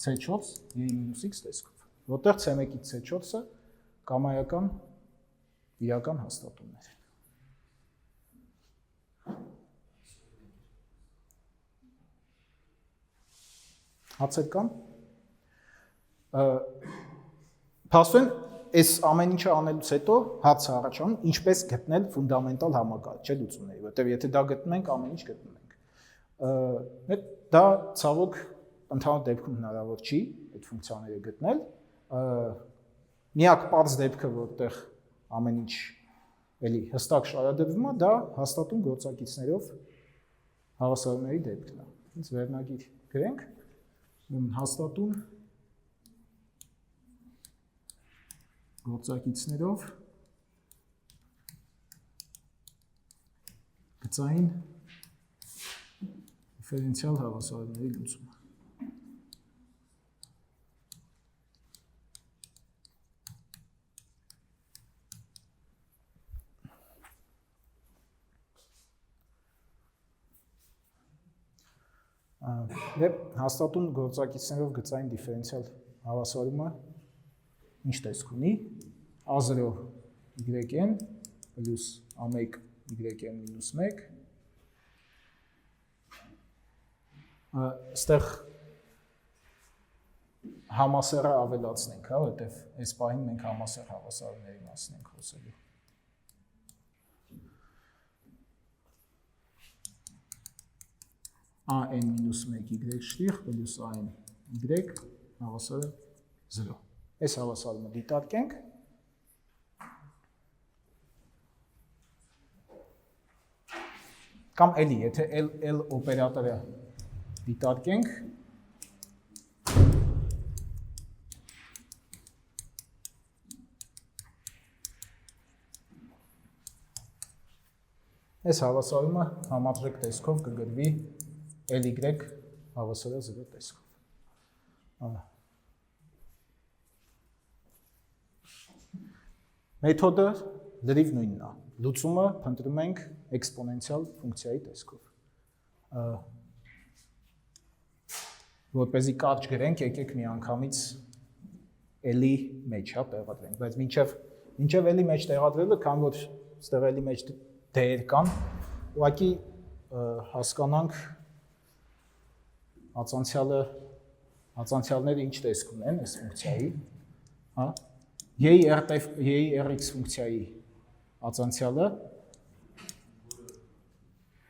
S1: C4 E-X տեսքով, որտեղ C1-ից C4-ը կամայական իրական հաստատումներ են։ Հացեր կան։ Փաստորեն, այս ամեն ինչը անելուց հետո հացը առաջանում, ինչպես գտնել ֆունդամենտալ համակարգ, չէ, լուծումների, որտեղ եթե դա գտնում ենք, ամեն ինչ գտնում ենք։ Դա ցավոք ընդհանուր դեպքում հնարավոր չի այդ ֆունկցիաները գտնել։ Միակ պարզ դեպքը, որտեղ ամեն ինչ էլի հստակ շարադրվում է, դա հաստատուն գործակիցներով հավասարումների դեպքն է։ Հենց վերնագիր գրենք, հաստատուն գործակիցներով գծային դիֆերենցիալ հավասարումների լուծումը։ Դե հաստատուն գործակիցներով գծային դիֆերենցիալ հավասարումը ինչ տեսք ունի, A0 yn պլյուս A1 yn մինուս 1, ստեղ համասեռը ավելացնենք, հա, որտև այս պահին մենք համասեռ հավասարումների մասին ենք խոսելու։ AN մինուս 1 y շտիղ պլյուս AN y հավասարը 0։ Այս հավասարումը դիտարկենք։ Կամ էլի, եթե L օպերատորը դիտարկենք, Այս հավասարումը համադրեք տեսքով կգրվի LY հավասարը 0 տեսքով։ Մեթոդը լրիվ նույնն է։ Լուծումը փնտրում ենք էքսպոնենցիալ ֆունկցիայի տեսքով։ Որպեսզի կարճ գրենք, եկեք մի անգամից L-ի մեջ տեղադրենք, բայց մինչև L-ի մեջ տեղադրելը, քան որ ստեղ L-ի մեջ դեր կան, ուղղակի հասկանանք ածանցյալները ինչ տեսք ունեն այս ֆունկցիայի, հա, Եի RX ֆունկցիայի ածանցյալը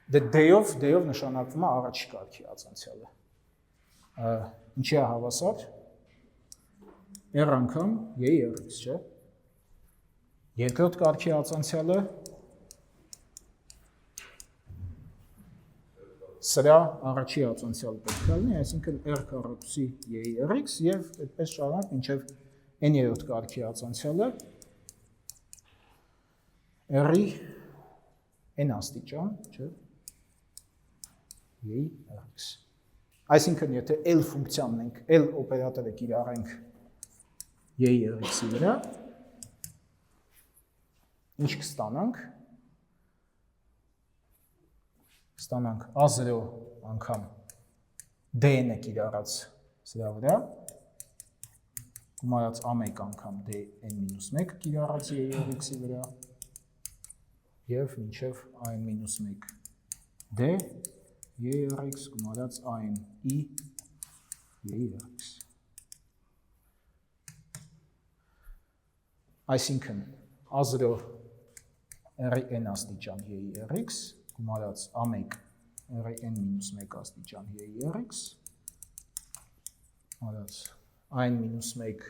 S1: D-ով նշանակվում է առաջի կարգի ածանցյալը։ Ինչի է հավասար, R անգամ Եի RX, չէ։ Երկրորդ կարգի ածանցյալը սրա առաջի ածանցյալը պետք է լինի, այսինքն R քառակուսի Եի RX և այդպես շարունակ մինչև N-երորդ կարգի ածանցյալը R-ի N աստիճան, չէ, Եի RX։ Այսինքն, եթե L ֆունկցիան ենք, L օպերատորը կիրառենք Եի RX-ի վրա, ինչ կստանանք, կստանանք A0 անգամ D-ը կիրառած սրա վրա, գումարած A1 անգամ D-N-1 կիրառած Եի RX-ի վրա և մինչև AN-1 D Եի RX գումարած AN-ի Եի RX։ Այսինքն A0 R-ի N աստիճան Եի RX գումարած A1 R-ի N-1 աստիճան Եի RX գումարած AN-1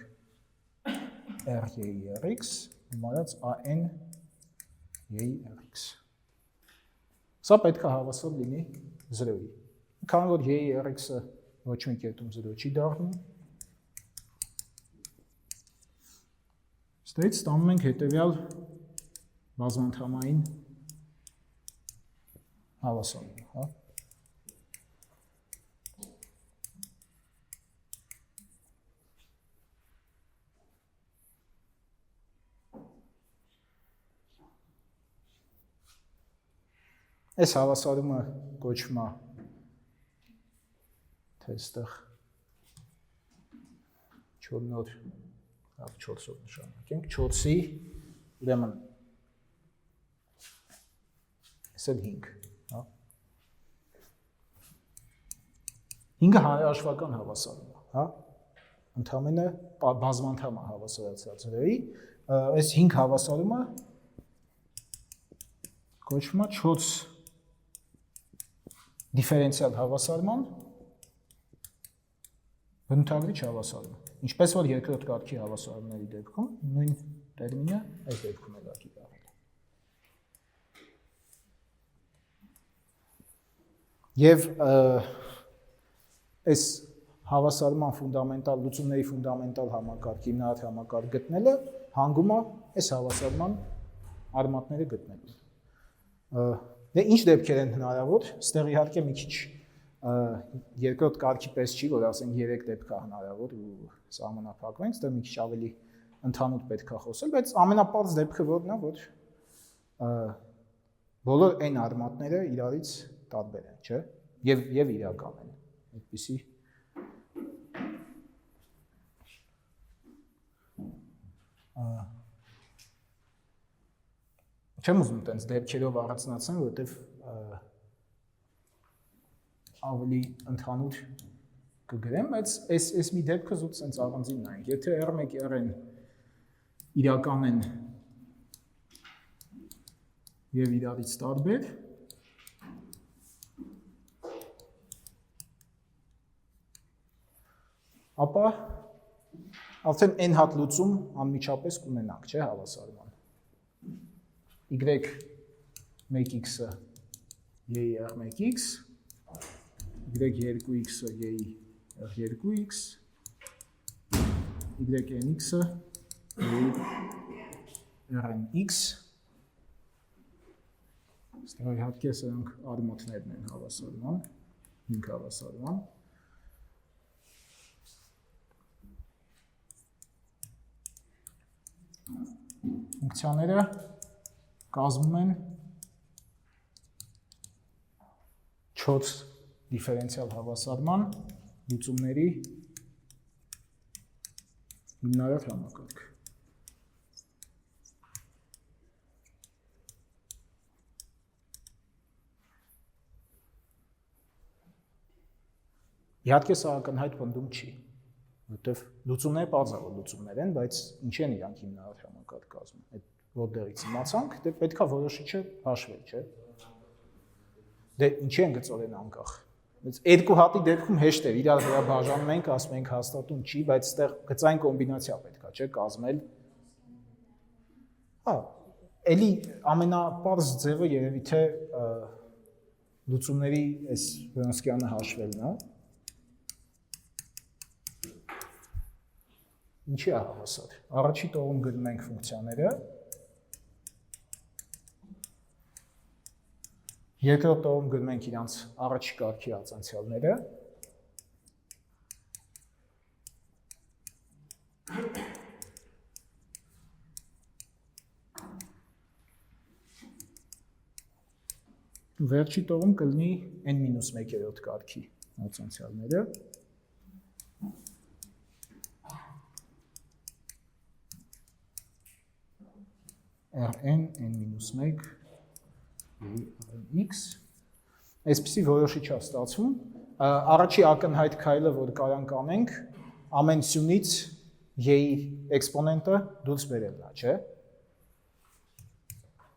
S1: R Եի RX գումարած AN Եի RX։ Սա պետք է հավասար լինի 0-ի։ Քանի որ Եի RX-ը ոչ մի կետում 0 չի դառնում, ստից ստանում ենք հետևյալ բազմանդամային հավասարումը, հա։ Այս հավասարումը կոչվում է, թե այստեղ 4-ով նշանակենք, 4-ի, ուրեմն, այս էլ 5, հա։ 5-ը հանրահաշվական հավասարում է, հա, ընդամենը բազմանդամ է հավասարացած 0-ի, այս 5 հավասարումը կոչվում է 4 դիֆերենցիալ հավասարման բնութագրիչ հավասարում։ Ինչպես որ երկրորդ կարգի հավասարումների դեպքում նույն տերմինը այս դեպքում էլ կիրառել։ Եվ այս հավասարման ֆունդամենտալ լուծումների ֆունդամենտալ համակարգ, հիմնարար համակարգ գտնելը հանգում է այս հավասարման արմատները գտնելու։ Դե ինչ դեպքեր են հնարավոր, ստեղ իհարկե մի քիչ երկրորդ կարգի պես չի, որ ասենք 3 դեպք է հնարավոր ու սահմանափակվենք, ստեղ մի քիչ ավելի ընդհանուր պետք է խոսել, բայց ամենապարզ դեպքը որն է, որ բոլոր n արմատները իրարից տարբեր են, չէ, եւ իրական են, այդպիսի չեմ ուզում տենց դեպքերով առանձնացնել, որովհետև ավելի ընդհանուր կգրեմ, բայց այս մի դեպքը զուտ սենց առանձին նայենք։ Եթե R1, Rn իրական են և իրարից տարբեր, ապա արդեն n հատ լուծում անմիջապես կունենանք, չէ, հավասարման։ Y1x-ը Եի R1x, Y2x-ը Եի R2x, YN-x-ը Եի Rn-x, Ստեղ իհարկե սրանք արմատներն են հավասարման, 5 հավասարման։ Ֆունկցիաները կազմում են 4 դիֆերենցիալ հավասարման լուծումների հիմնարար համակարգ։ Իհարկե սա ակնհայտ պնդում չի, որովհետև լուծումները բարձր լուծումներ են, բայց ինչ են իրանք հիմնարար համակարգ կազմում։ Այդ որտեղից իմացանք, դե պետքա որոշիչը հաշվել, չէ՞։ Դե ինչի են գծորեն անկախ։ Բայց երկու հատի դեպքում հեշտ է, իրար վրա բաժանում ենք, ասում ենք հաստատուն չի, բայց այստեղ գծային կոմբինացիա պետքա, չէ՞, կազմել։ Հա, էլի ամենապարզ ձևը երևի թե լուծումների այս Վրոնսկյանը հաշվելն է։ Ինչի է հավասար։ Առաջի տողում գնում ենք ֆունկցիաները, երկրորդ տողում գնում ենք իրանց առաջի կարգի արձանցյալները, վերջի տողում կլինի n-1-րդ կարգի արձանցյալները, Rn, n-1, x, այսպիսի որոշիչ է ստացվում, առաջի ակնհայտ քայլը, որ կարանք անենք, ամեն սյունից y-ի էքսպոնենտը դուրս բերելն է, չէ։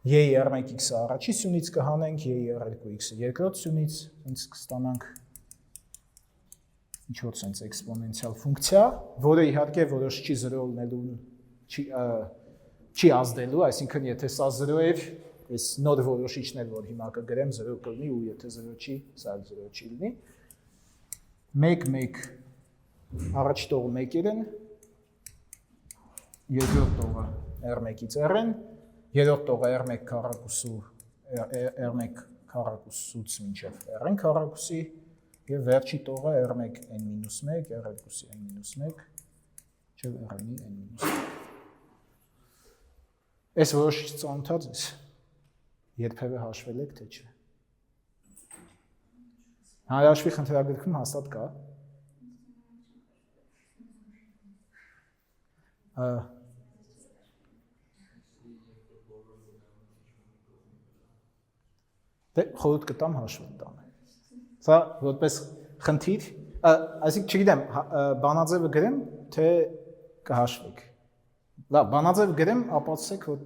S1: y-ի r1x-ը առաջի սյունից կհանենք, y-ի r2x-ը երկրորդ սյունից, հենց կստանանք ինչ-որ սենց էքսպոնենցիալ ֆունկցիա, որը իհարկե որոշիչի 0 լինելուն չի ազդելու, այսինքն եթե սա 0 էր, այս նոր որոշիչն էր, որ հիմա կգրեմ 0 կլինի ու եթե 0 չի, սա 0 չի լինի։ 1-1 առաջի տողը 1 են, երկրորդ տողը R1-ից R-են, երրորդ տողը R1 քառակուսուց մինչև R-ն քառակուսի և վերջի տողը R1 n-1, R2 n-1 մինչև R-ի n-1։ Այս որոշիչ ծանոթած ես, երբևէ հաշվել եք, թե չէ։ Հանրահաշվի խնդրագրքում հաստատ կա։ Դե խորհուրդ կտամ հաշվել տանը։ Սա որպես խնդիր, այսինքն չգիտեմ, բանաձևը գրեմ, թե կհաշվեք։ Լավ, բանաձև գրեմ, ապացուցեք, որ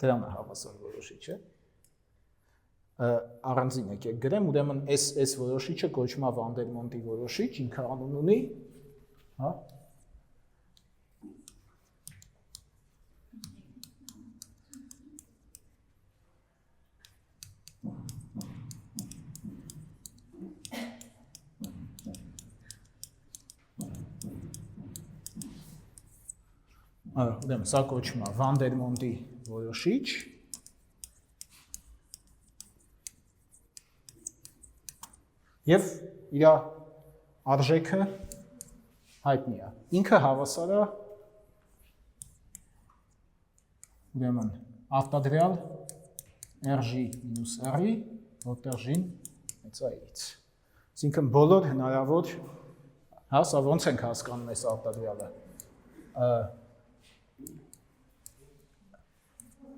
S1: դրան է հավասար որոշիչը։ Առանձին եկեք գրեմ, ուրեմն այս որոշիչը կոչվում է Վանդերմոնտի որոշիչ, ինքը անուն ունի, հա։ Ուրեմն սա կոչվում է Վանդերմոնտի որոշիչ և իր արժեքը հայտնի է։ Ինքը հավասար է ուրեմն արտադրյալ RG մինուս R-ի, որտեղ G-ն մեծ է A-ից։ Այսինքն բոլոր հնարավոր, հա, սա ոնց ենք հասկանում այս արտադրյալը։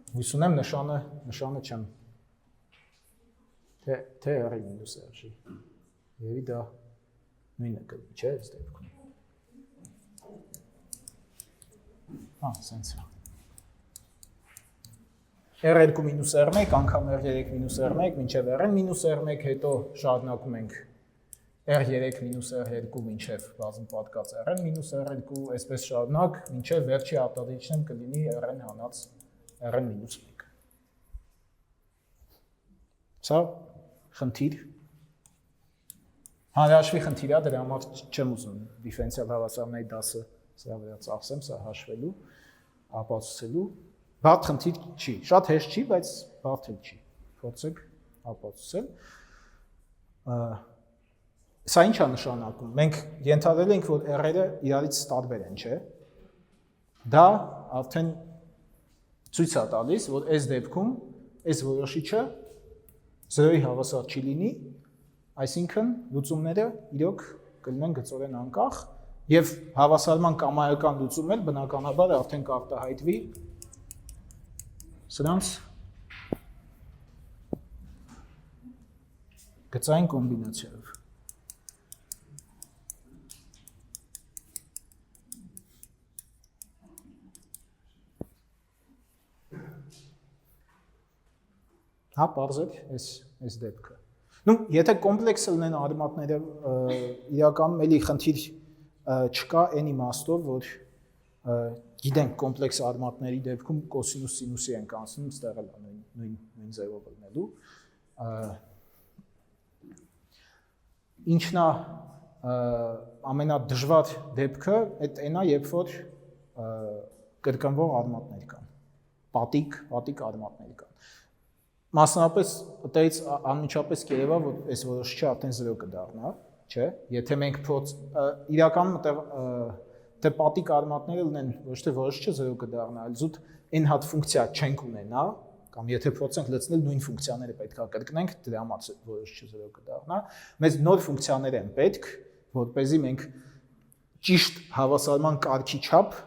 S1: Հույս ունեմ նշանը չեմ, թե R-ի մինուս R-ի, երևի դա նույնը կլինի, չէ, այս դեպքում։ Հա, սենց է։ R2 մինուս R1, անգամ R3 մինուս R1, մինչև R-ն մինուս R1, հետո շարունակում ենք R3 մինուս R2 մինչև բազում պատկած R-ն մինուս R2, այսպես շարունակ, մինչև վերջի արտադրիչն կլինի R-ն հանած R-ն մինուս 1։ Սա խնդիր։ Հանրահաշվի խնդիր է, դրա համար չեմ ուզում դիֆերենցիալ հավասարների դասը սրա վրա ծախսեմ, սա հաշվելու, ապացուցելու։ Բարդ խնդիր չի, շատ հեշտ չի, բայց բարդ էլ չի։ Փորձեք ապացուցել։ Սա ինչ է նշանակում։ Մենք ենթադրել ենք, որ r-երը իրարից տարբեր են, չէ՞։ Դա արդեն ցույց է տալիս, որ այս դեպքում այս որոշիչը 0-ի հավասար չի լինի, այսինքն լուծումները իրոք կլինեն գծորեն անկախ եւ հավասարման կամայական լուծումն էլ բնականաբար արդեն կարտահայտվի սրանց գծային կոմբինացիայով։ Հա, պարզեք այս դեպքը։ Ну, եթե կոմպլեքսը լինեն արմատները, իրականում էլի խնդիր չկա այն իմաստով, որ գիտենք կոմպլեքս արմատների դեպքում կոսինուս սինուսի ենք անցնում, ստեղ էլ նույն ձևով լինելու։ Ինչն է ամենադժվար դեպքը, այդ այնա, երբ որ կրկնվող արմատներ կան, պատիկ արմատներ կան։ Մասնավորապես այդից անմիջապես կերևա, որ այս որոշիչը արդեն 0 կդառնա, չէ՞։ Եթե մենք իրականում թե պատիկ արմատները լինեն, ոչ թե որոշիչը 0 կդառնա, այլ զուտ այն հատ ֆունկցիա չենք ունենա, կամ եթե փորձենք լցնել նույն ֆունկցիաները պետք է կրկնենք, դրա համար որոշիչը 0 կդառնա։ Մեզ նոր ֆունկցիաներ են պետք, որպեսզի մենք ճիշտ հավասարման կարգի չափ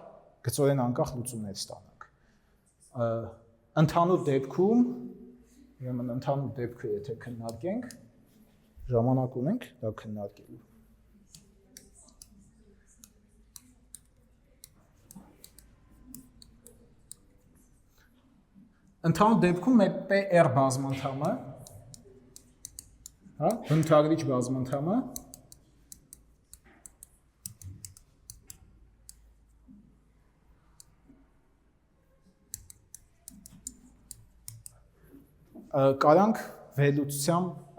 S1: գծորեն անկախ լուծումներ ստանանք։ Ընդհանուր դեպքում Ուրեմն ընդհանուր դեպքը եթե քննարկենք, ժամանակ ունենք դա քննարկելու։ Ընդհանուր դեպքում մեր PR բազմանդամը, հա, բնութագրիչ բազմանդամը կարանք վերլուծությամբ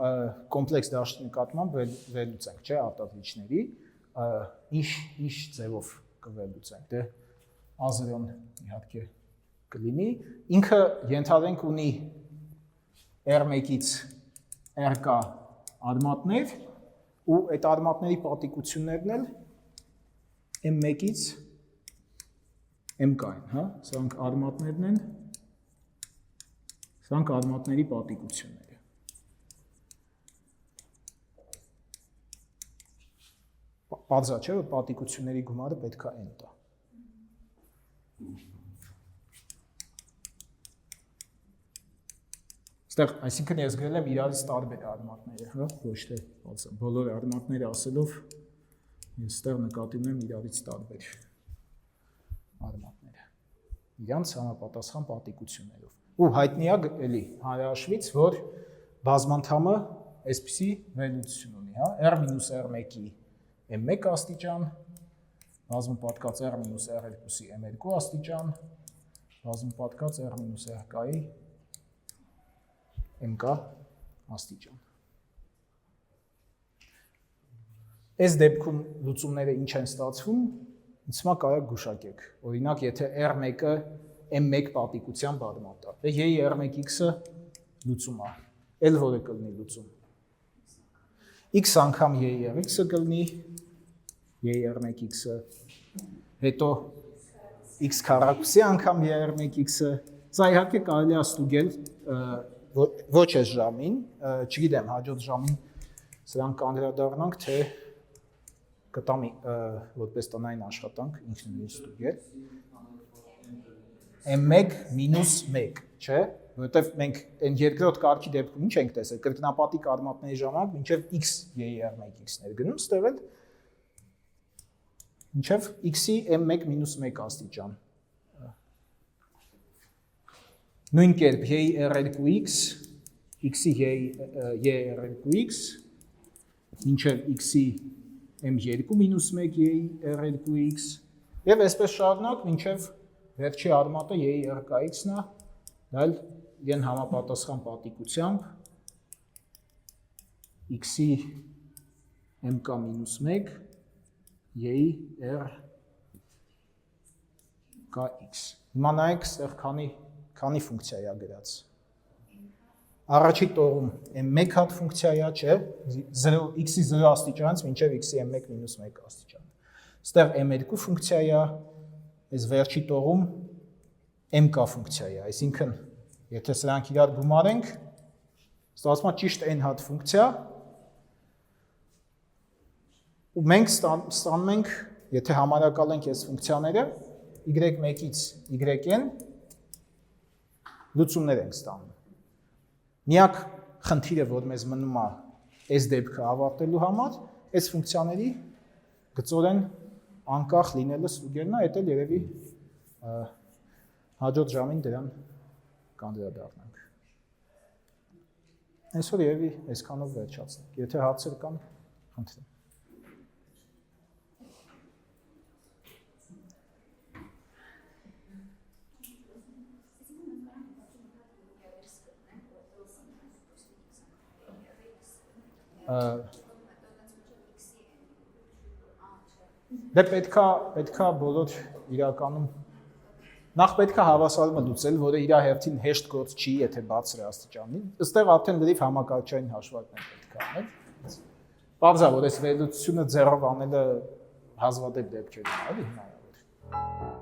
S1: կոմպլեքս դաշտի նկատմամբ վերլուծենք, չէ, արտադրիչների, ինչ ձևով կվերլուծենք, դե A0-ն իհարկե կլինի, ինքը ենթադրենք ունի R1-ից RK արմատներ ու այդ արմատների պատիկություններն էլ M1-ից MK են, հա, սրանք արմատներն են, սրանք արմատների պատիկությունները։ Պարզա չէ, որ պատիկությունների գումարը պետք է n տա։ Ստեղ, այսինքն ես գրել եմ իրարից տարբեր արմատները, հա, ոչ թե բոլոր արմատները ասելով, ես ստեղ նկատի ունեմ իրարից տարբեր արմատները, իրանց համապատասխան պատիկություններով։ Ու հայտնի է էլի հանրահաշվից, որ բազմանդամը այսպիսի վերլուծություն ունի, հա, R-R1-ի M1 աստիճան, բազմապատկած R-R2-ի M2 աստիճան, բազմապատկած R-RK-ի MK աստիճան։ Այս դեպքում լուծումները ինչ են ստացվում, ինձ մա կարող գուշակեք։ Օրինակ, եթե R1-ը M1 պատիկության արմատ է, դե j R1x-ը լուծում է, էլ որը կլինի լուծում։ X անգամ j R-ը կլինի, j R1x-ը, հետո x քառակուսի անգամ j R1x-ը, սա իհարկե կարելի է ստուգել ոչ այս ժամին, չգիտեմ, հաջորդ ժամին սրանք կանդրադառնանք, թե կտամ որպես տնային աշխատանք ինքնին ստուգել։ M1 մինուս 1, չէ, որովհետև մենք այն երկրորդ կարգի դեպքում ինչ ենք տեսել, կրկնապատիկ արմատների ժամանակ մինչև x j-R1x-ներ գնում, ստեղ էլ մինչև x-ի M1 մինուս 1 աստիճան։ Նույն կերպ j-R2x, x-ի j-R2x, մինչև x-ի M2 մինուս 1 j-R2x, և այսպես շարունակ մինչև վերջի արմատը j-RK-ն է, դա էլ իրեն համապատասխան պատիկությամբ x-ի MK մինուս 1 j-RKx։ Հիմա նայեք, ստեղ քանի ֆունկցիա է գրած։ առաջի տողում m1 հատ ֆունկցիա է, չէ, 0 x-ի 0 աստիճանից մինչև x-ի m1 մինուս 1 աստիճան։ Ստեղ m2 ֆունկցիա է, այս վերջի տողում mk ֆունկցիա է, այսինքն եթե սրանք իրար գումարենք, ստացվում է ճիշտ n հատ ֆունկցիա, ու մենք ստանում ենք, եթե համարակալենք այս ֆունկցիաները, y1-ից yn լուծումներ ենք ստանում։ Միակ խնդիրը, որ մեզ մնում է այս դեպքը ավարտելու համար, այս ֆունկցիաների գծորեն անկախ լինելը ստուգելն է, դա էլ երևի հաջորդ ժամին դրան կանդրադառնանք։ Այսօր երևի այսքանով վերջացնենք։ Եթե հարցեր կան, խնդրեմ։ Դե պետքա բոլոր իրականում նախ պետքա հավասարումը լուծել, որը իր հերթին հեշտ գործ չի, եթե բարձր է աստիճանի։ Այստեղ արդեն լրիվ համակարգչային հաշվարկներ պետք է անել։ Պարզ է, որ այս վերլուծությունը ձեռով անելը հազվադեպ դեպք չէ, էլի հնարավոր։